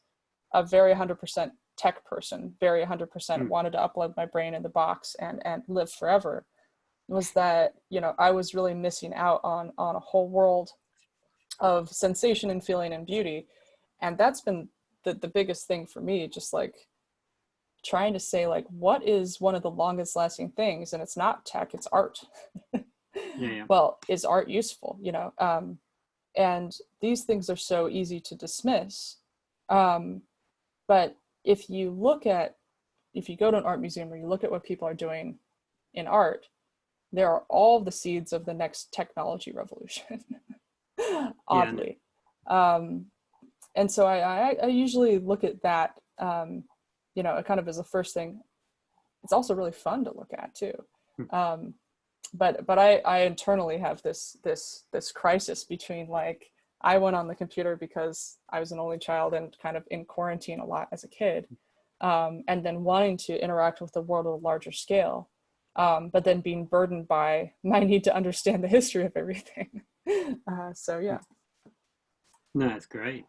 a very 100% tech person, very 100% wanted to upload my brain in the box and live forever, was that, I was really missing out on a whole world of sensation and feeling and beauty. And that's been the biggest thing for me, just like trying to say, like, what is one of the longest lasting things? And it's not tech, it's art. Well, is art useful? And these things are so easy to dismiss. But if you go to an art museum or you look at what people are doing in art, there are all the seeds of the next technology revolution, oddly. And so I usually look at that, kind of as the first thing. It's also really fun to look at too. But I internally have this crisis between, like, I went on the computer because I was an only child and kind of in quarantine a lot as a kid, and then wanting to interact with the world at a larger scale, but then being burdened by my need to understand the history of everything. So yeah. No, that's great.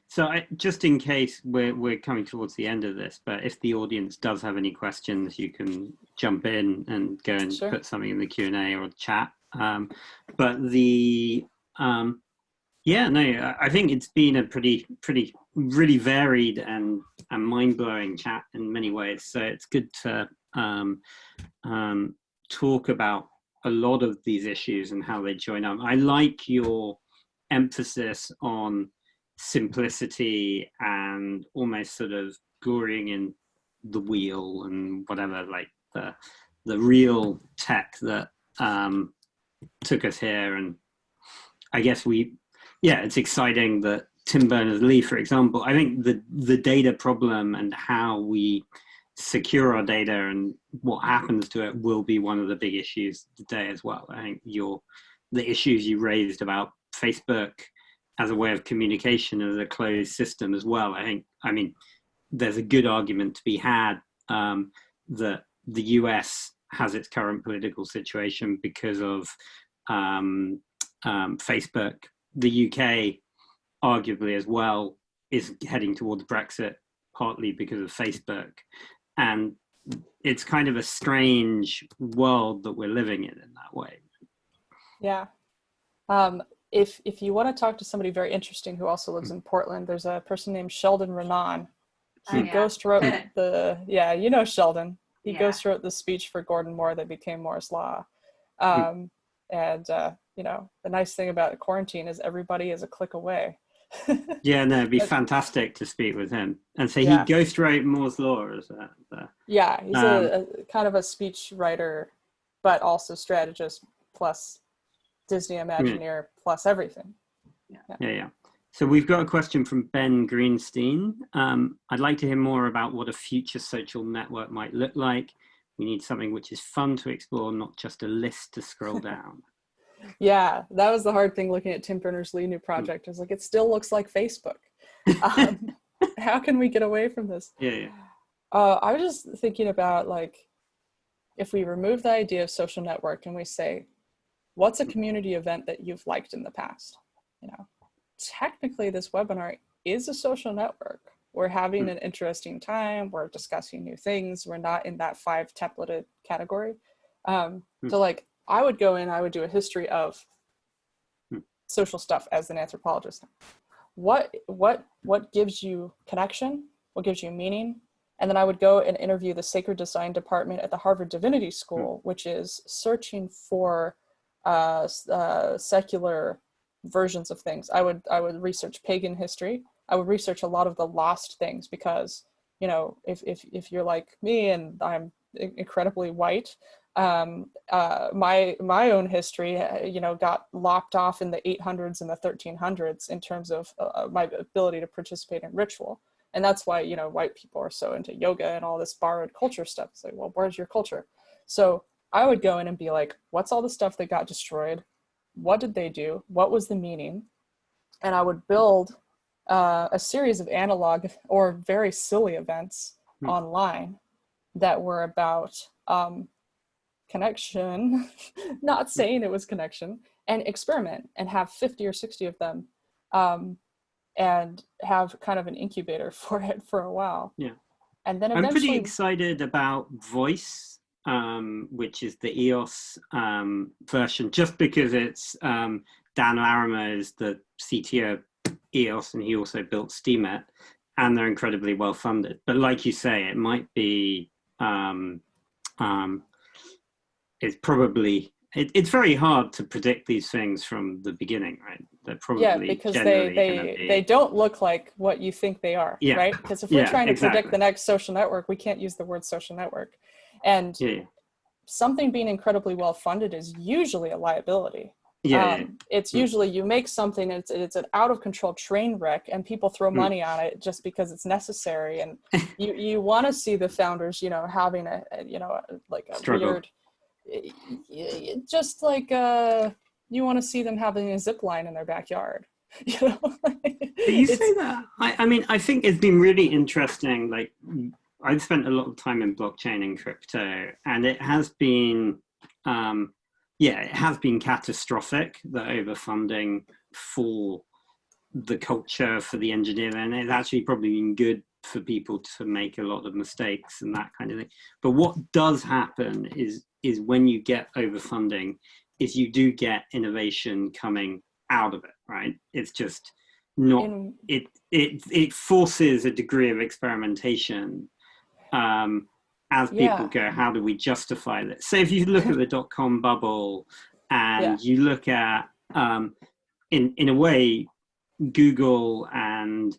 So just in case we're coming towards the end of this, but if the audience does have any questions, you can jump in and go and put something in the Q&A or the chat. But I think it's been a really varied and mind-blowing chat in many ways. So it's good to talk about a lot of these issues and how they join up. I like your emphasis on simplicity and almost sort of glorying in the wheel and whatever, like the real tech that took us here. And I guess it's exciting that Tim Berners-Lee, for example, I think the data problem and how we secure our data and what happens to it will be one of the big issues today as well. I think the issues you raised about Facebook as a way of communication as a closed system as well. I mean, there's a good argument to be had that the US has its current political situation because of Facebook. The UK, arguably as well, is heading towards Brexit, partly because of Facebook. And it's kind of a strange world that we're living in that way. Yeah. If you want to talk to somebody very interesting who also lives in Portland, there's a person named Sheldon Renan. He ghostwrote Sheldon. He ghostwrote the speech for Gordon Moore that became Moore's Law. The nice thing about quarantine is everybody is a click away. It'd be fantastic to speak with him. And so he ghostwrote Moore's Law as he's a kind of a speech writer, but also strategist plus Disney Imagineer plus everything. Yeah. So we've got a question from Ben Greenstein. I'd like to hear more about what a future social network might look like. We need something which is fun to explore, not just a list to scroll down. Yeah, that was the hard thing looking at Tim Berners-Lee new project. I was like, it still looks like Facebook. How can we get away from this? I was just thinking about, like, if we remove the idea of social network and we say, what's a community event that you've liked in the past? Technically this webinar is a social network. We're having an interesting time. We're discussing new things. We're not in that 5 templated category. So, like, I would go in, I would do a history of social stuff as an anthropologist. What gives you connection? What gives you meaning? And then I would go and interview the sacred design department at the Harvard Divinity School, which is searching for secular versions of things. I would research pagan history. I would research a lot of the lost things because, if you're like me and I'm incredibly white, my own history, got lopped off in the 800s and the 1300s in terms of my ability to participate in ritual. And that's why, white people are so into yoga and all this borrowed culture stuff. It's like, well, where's your culture? So I would go in and be like, what's all the stuff that got destroyed? What did they do? What was the meaning? And I would build a series of analog or very silly events online that were about connection, not saying it was connection, and experiment and have 50 or 60 of them and have kind of an incubator for it for a while. Yeah. And then I'm pretty excited about Voice, which is the EOS version, just because it's Dan Larimer is the CTO of EOS, and he also built SteamEt, and they're incredibly well funded. But like you say, it might be, it's probably it's very hard to predict these things from the beginning, right? They're probably because generally going to be. they don't look like what you think they are, Yeah. right? Because if we're trying to exactly. predict the next social network, we can't use the word social network. And something being incredibly well funded is usually a liability. It's usually you make something, it's an out of control train wreck, and people throw money on it just because it's necessary. And you want to see the founders, having a like a struggle. Weird, just like you want to see them having a zip line in their backyard. You say that. I mean, I think it's been really interesting. Like, I've spent a lot of time in blockchain and crypto, and it has been, it has been catastrophic, the overfunding for the culture, for the engineering, and it's actually probably been good for people to make a lot of mistakes and that kind of thing. But what does happen is when you get overfunding, is you do get innovation coming out of it, right? It's just not, it forces a degree of experimentation as people go, how do we justify this? So if you look at the dot-com bubble and you look at, in a way, Google and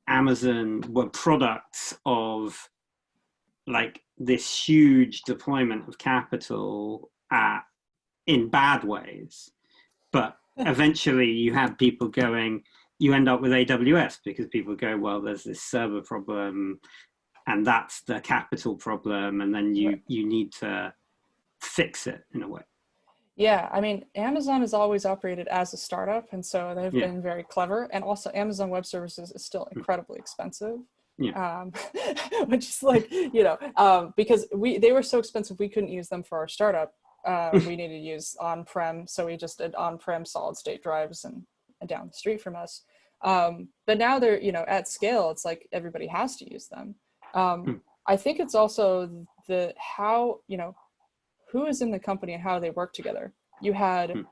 Amazon were products of like this huge deployment of capital in bad ways. But eventually you have people going, you end up with AWS because people go, well, there's this server problem and that's the capital problem. And then you need to fix it in a way. Yeah, I mean, Amazon has always operated as a startup, and so they've been very clever. And also, Amazon Web Services is still incredibly expensive, which is like, because they were so expensive, we couldn't use them for our startup. We needed to use on-prem, so we just did on-prem solid-state drives and down the street from us. But now they're, at scale, it's like everybody has to use them. I think it's also who is in the company and how they work together. You had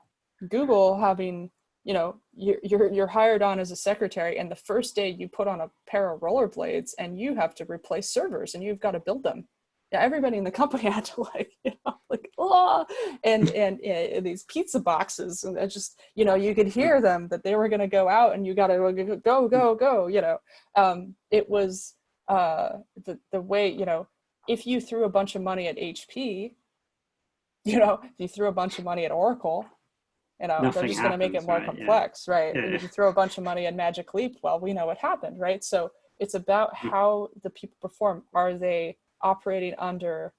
Google having, you're hired on as a secretary, and the first day you put on a pair of rollerblades and you have to replace servers and you've got to build them. Yeah, everybody in the company had to and these pizza boxes, and it's just, you could hear them that they were going to go out and you got to go. It was the way, if you threw a bunch of money at HP, if you threw a bunch of money at Oracle, they're just going to make it more complex, right? And if you throw a bunch of money at Magic Leap, well, we know what happened, right? So it's about how the people perform. Are they operating under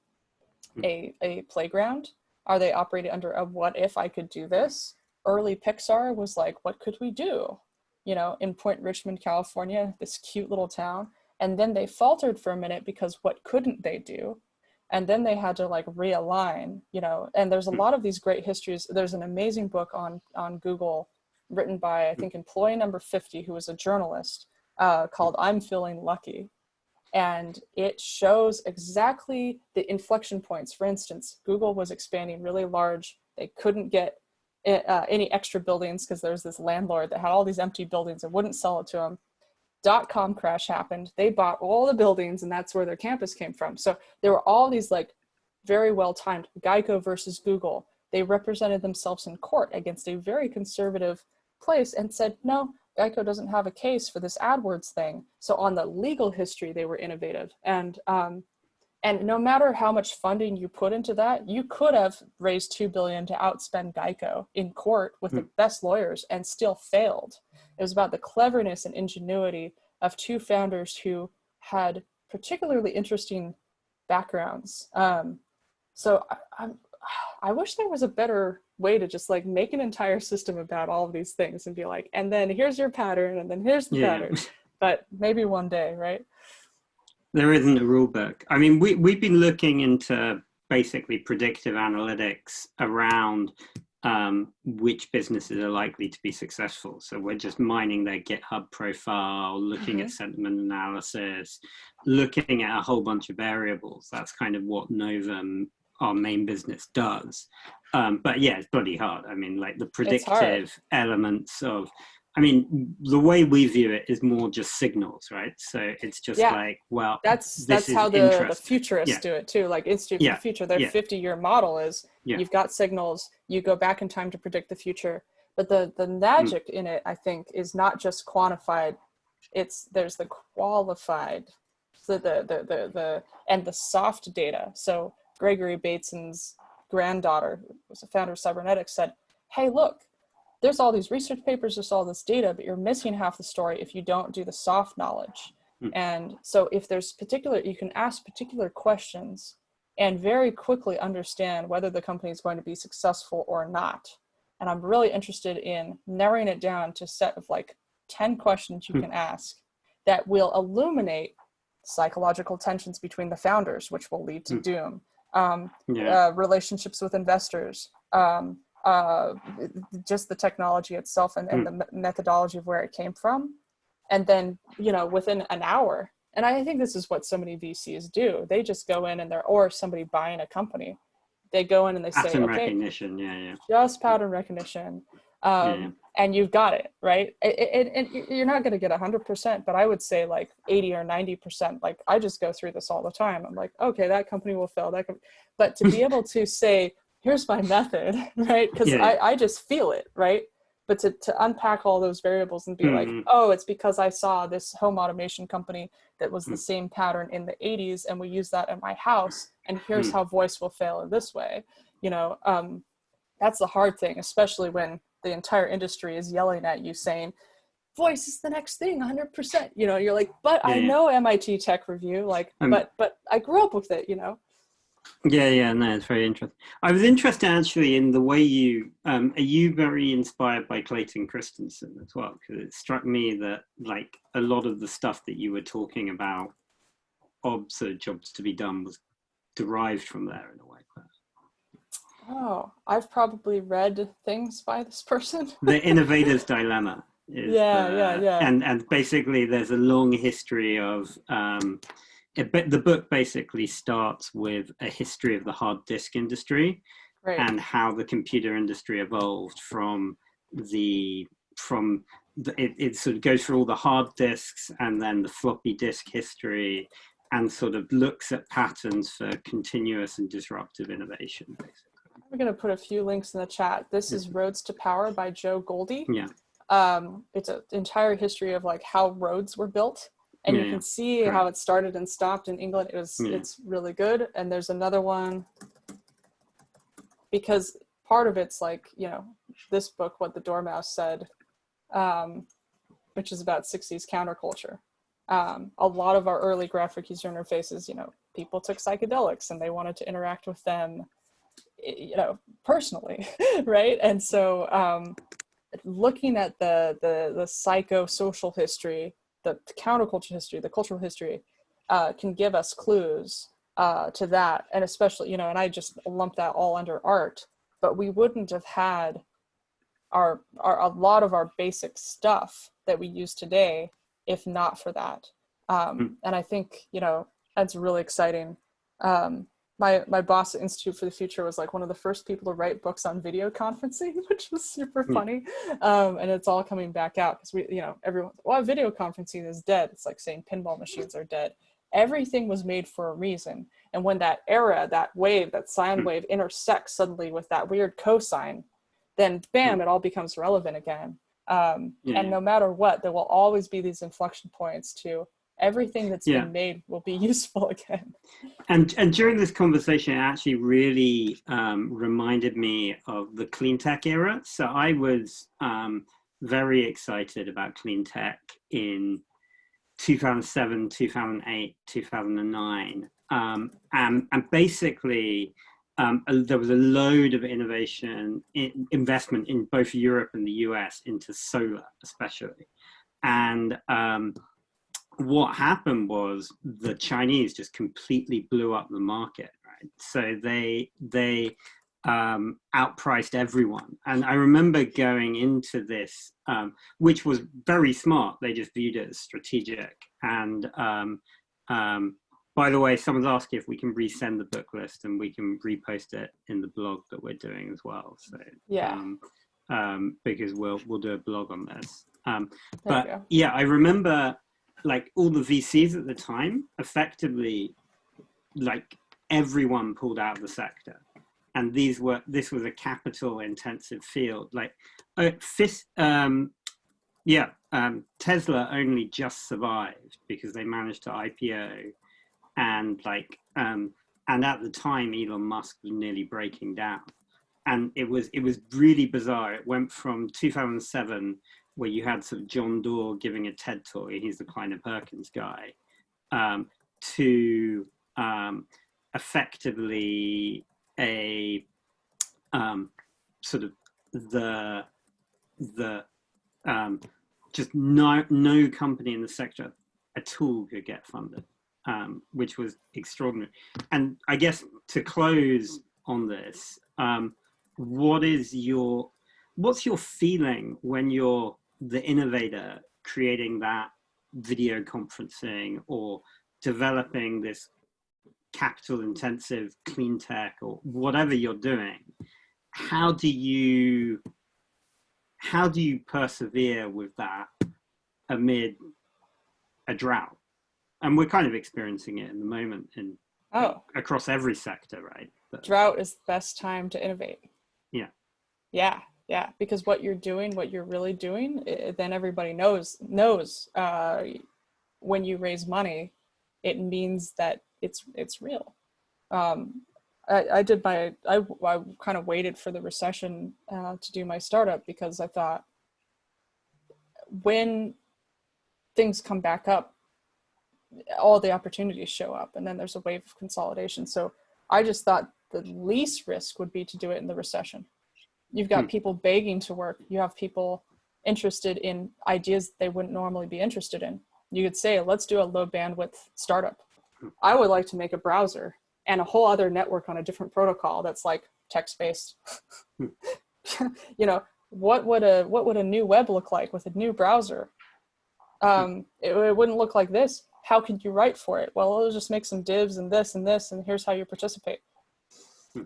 a playground? Are they operating under a what if I could do this? Early Pixar was like, what could we do? In Point Richmond, California, this cute little town. And then they faltered for a minute because what couldn't they do? And then they had to realign, and there's a lot of these great histories. There's an amazing book on Google written by, I think, employee number 50, who was a journalist, called I'm Feeling Lucky. And it shows exactly the inflection points. For instance, Google was expanding really large. They couldn't get any extra buildings because there's this landlord that had all these empty buildings and wouldn't sell it to them. .com crash happened. They bought all the buildings, and that's where their campus came from. So there were all these very well timed. Geico versus Google. They represented themselves in court against a very conservative place and said, no, Geico doesn't have a case for this AdWords thing. So on the legal history, they were innovative. And no matter how much funding you put into that, you could have raised $2 billion to outspend Geico in court with the best lawyers and still failed. It was about the cleverness and ingenuity of two founders who had particularly interesting backgrounds. So I wish there was a better way to just make an entire system about all of these things and be like, and then here's your pattern, and then here's the pattern. But maybe one day, right? There isn't a rule book. I mean, we've been looking into basically predictive analytics around which businesses are likely to be successful. So we're just mining their GitHub profile, looking at sentiment analysis, looking at a whole bunch of variables. That's kind of what Novum, our main business, does. But yeah, it's bloody hard. I mean, the predictive elements of I mean, the way we view it is more just signals, right? So it's just like, well, that's this how is the futurists yeah. do it too. Like Institute for the Future, their 50-year model is you've got signals, you go back in time to predict the future. But the magic in it, I think, is not just quantified. There's the qualified, the and the soft data. So Gregory Bateson's granddaughter, who was a founder of cybernetics, said, hey, look, there's all these research papers, there's all this data, but you're missing half the story if you don't do the soft knowledge. And so if there's you can ask particular questions and very quickly understand whether the company is going to be successful or not. And I'm really interested in narrowing it down to a set of like 10 questions you can ask that will illuminate psychological tensions between the founders, which will lead to doom, relationships with investors, just the technology itself and the methodology of where it came from. And then, within an hour, and I think this is what so many VCs do. They just go in or somebody buying a company, they go in and they say, pattern okay, recognition, just pattern recognition. And you've got it, right? And you're not going to get 100%, but I would say like 80 or 90%. Like I just go through this all the time. I'm like, okay, that company will fail. But to be able to say, here's my method, right? Because I just feel it, right? But to unpack all those variables and be like, oh, it's because I saw this home automation company that was the same pattern in the 80s, and we use that at my house, and here's how voice will fail in this way. That's the hard thing, especially when the entire industry is yelling at you saying, voice is the next thing, 100%. You're like, but I know MIT Tech Review, but I grew up with it, No, it's very interesting. I was interested actually in the way are you very inspired by Clayton Christensen as well? Because it struck me that like a lot of the stuff that you were talking about, jobs to be done, was derived from there in a way. Oh, I've probably read things by this person. The Innovator's Dilemma is and basically there's a long history of the book basically starts with a history of the hard disk industry, and how the computer industry evolved it sort of goes through all the hard disks and then the floppy disk history, and sort of looks at patterns for continuous and disruptive innovation, basically. I'm going to put a few links in the chat. This is Roads to Power by Joe Goldie. It's an entire history of like how roads were built. And you can see how it started and stopped in England. It's really good. And there's another one, because part of it's like, this book, What the Dormouse Said, which is about 60s counterculture. A lot of our early graphic user interfaces, people took psychedelics and they wanted to interact with them, personally, right? And so looking at the psychosocial history, the counterculture history, the cultural history, can give us clues to that. And especially, and I just lump that all under art, but we wouldn't have had a lot of our basic stuff that we use today if not for that. And I think, that's really exciting. My boss at Institute for the Future was like one of the first people to write books on video conferencing, which was super funny. And it's all coming back out because everyone's, video conferencing is dead. It's like saying pinball machines are dead. Everything was made for a reason. And when that wave, that sine wave intersects suddenly with that weird cosine, then bam, it all becomes relevant again. And no matter what, there will always be these inflection points to everything that's been made will be useful again. And during this conversation, it actually really reminded me of the clean tech era. So I was very excited about clean tech in 2007, 2008, 2009. And basically, there was a load of investment in both Europe and the US into solar, especially. And what happened was the Chinese just completely blew up the market, right? So they outpriced everyone. And I remember going into this, which was very smart. They just viewed it as strategic. And by the way, someone's asking if we can resend the book list and we can repost it in the blog that we're doing as well. So because we'll do a blog on this. But yeah, I remember like all the VCs at the time, effectively, like everyone pulled out of the sector, and this was a capital intensive field. Like, Tesla only just survived because they managed to IPO, and and at the time Elon Musk was nearly breaking down, and it was really bizarre. It went from 2007, where you had sort of John Doerr giving a TED talk, he's the Kleiner Perkins guy, to effectively a sort of the just no company in the sector at all could get funded, which was extraordinary. And I guess to close on this, what's your feeling when you're the innovator creating that video conferencing or developing this capital intensive clean tech or whatever you're doing? How do you persevere with that amid a drought? And we're kind of experiencing it in the moment across every sector, right? But drought is the best time to innovate. Yeah, because what you're really doing, then everybody knows when you raise money, it means that it's real. I kind of waited for the recession to do my startup, because I thought when things come back up, all the opportunities show up, and then there's a wave of consolidation. So I just thought the least risk would be to do it in the recession. You've got people begging to work. You have people interested in ideas they wouldn't normally be interested in. You could say, let's do a low bandwidth startup. I would like to make a browser and a whole other network on a different protocol that's like text-based. What would a new web look like with a new browser? It wouldn't look like this. How could you write for it? Well, it'll just make some divs and this, and here's how you participate.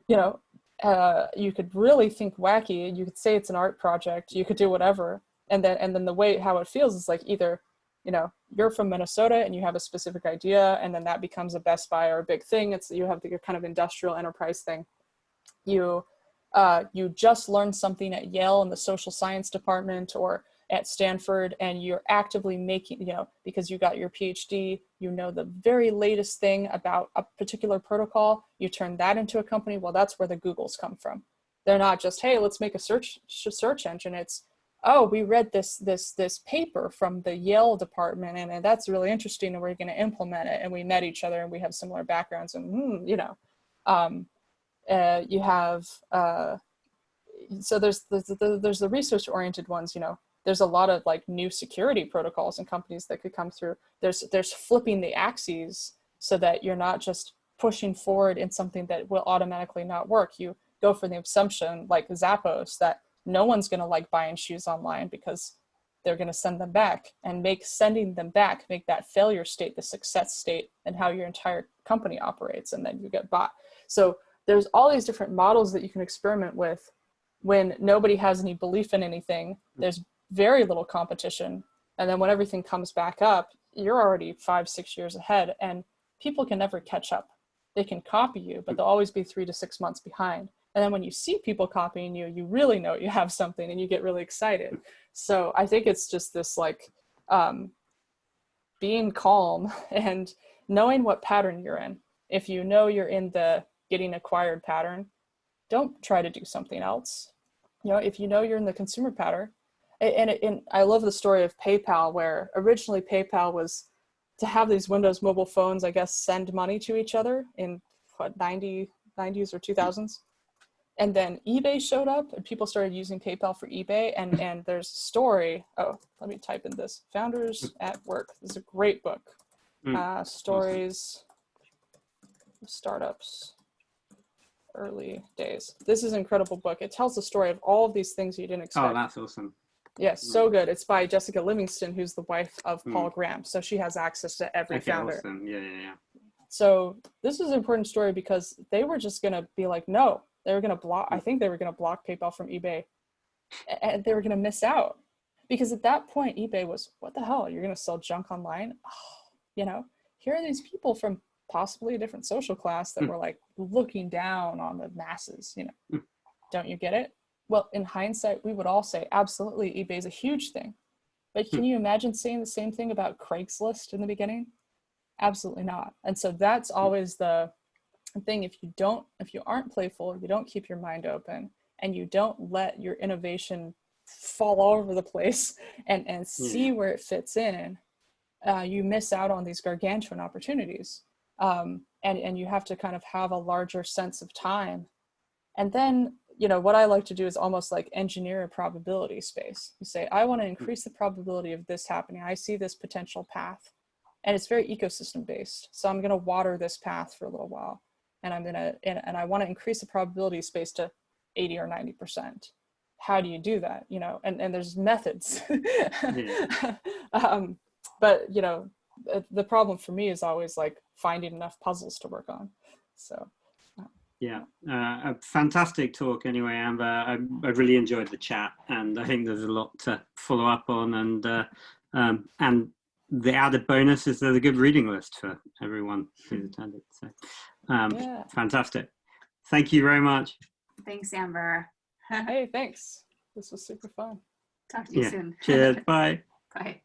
You could really think wacky. You could say it's an art project. You could do whatever. And then the way how it feels is like either, you're from Minnesota and you have a specific idea, and then that becomes a Best Buy or a big thing. You have your kind of industrial enterprise thing. You just learned something at Yale in the social science department or at Stanford, and you're actively making, because you got your PhD, the very latest thing about a particular protocol, you turn that into a company. Well, that's where the Googles come from. They're not just, hey, let's make a search engine. It's, oh, we read this paper from the Yale department, and that's really interesting, and we're going to implement it. And we met each other, and we have similar backgrounds, and you have so there's the research oriented ones. There's a lot of like new security protocols and companies that could come through. There's flipping the axes so that you're not just pushing forward in something that will automatically not work. You go for the assumption, like Zappos, that no one's going to like buying shoes online because they're going to send them back, and make that failure state the success state and how your entire company operates, and then you get bought. So there's all these different models that you can experiment with when nobody has any belief in anything. There's very little competition. And then when everything comes back up, you're already 5-6 years ahead, and people can never catch up. They can copy you, but they'll always be 3 to 6 months behind. And then when you see people copying you, you really know you have something, and you get really excited. So I think it's just this like being calm and knowing what pattern you're in. If you know you're in the getting acquired pattern, don't try to do something else. If you know you're in the consumer pattern, and I love the story of PayPal, where originally PayPal was to have these Windows mobile phones, I guess, send money to each other in 90s or 2000s. And then eBay showed up, and people started using PayPal for eBay. And there's a story. Oh, let me type in this. Founders at Work. This is a great book. Stories of startups, early days. This is an incredible book. It tells the story of all of these things you didn't expect. Oh, that's awesome. Yes, so good. It's by Jessica Livingston, who's the wife of Paul Graham. So she has access to every founder. Awesome. Yeah. So this is an important story because they were just going to be like, no, they were going to block. I think they were going to block PayPal from eBay, and they were going to miss out. Because at that point, eBay was, what the hell? You're going to sell junk online? Oh, you know, here are these people from possibly a different social class that were like looking down on the masses, you know. Don't you get it? Well, in hindsight, we would all say, absolutely, eBay is a huge thing. But can you imagine saying the same thing about Craigslist in the beginning? Absolutely not. And so that's always the thing. If you aren't playful, you don't keep your mind open, and you don't let your innovation fall all over the place and see where it fits in, you miss out on these gargantuan opportunities. And you have to kind of have a larger sense of time. And then, you know, what I like to do is almost like engineer a probability space. You say, I want to increase the probability of this happening. I see this potential path, and it's very ecosystem based. So I'm going to water this path for a little while, and I want to increase the probability space to 80 or 90%. How do you do that? You know, and there's methods. But, you know, the problem for me is always like finding enough puzzles to work on. So. Yeah, a fantastic talk anyway, Amber. I really enjoyed the chat, and I think there's a lot to follow up on, and the added bonus is there's a good reading list for everyone who's attended. So fantastic. Thank you very much. Thanks, Amber. Hey, thanks. This was super fun. Talk to you soon. Cheers. Bye. Bye.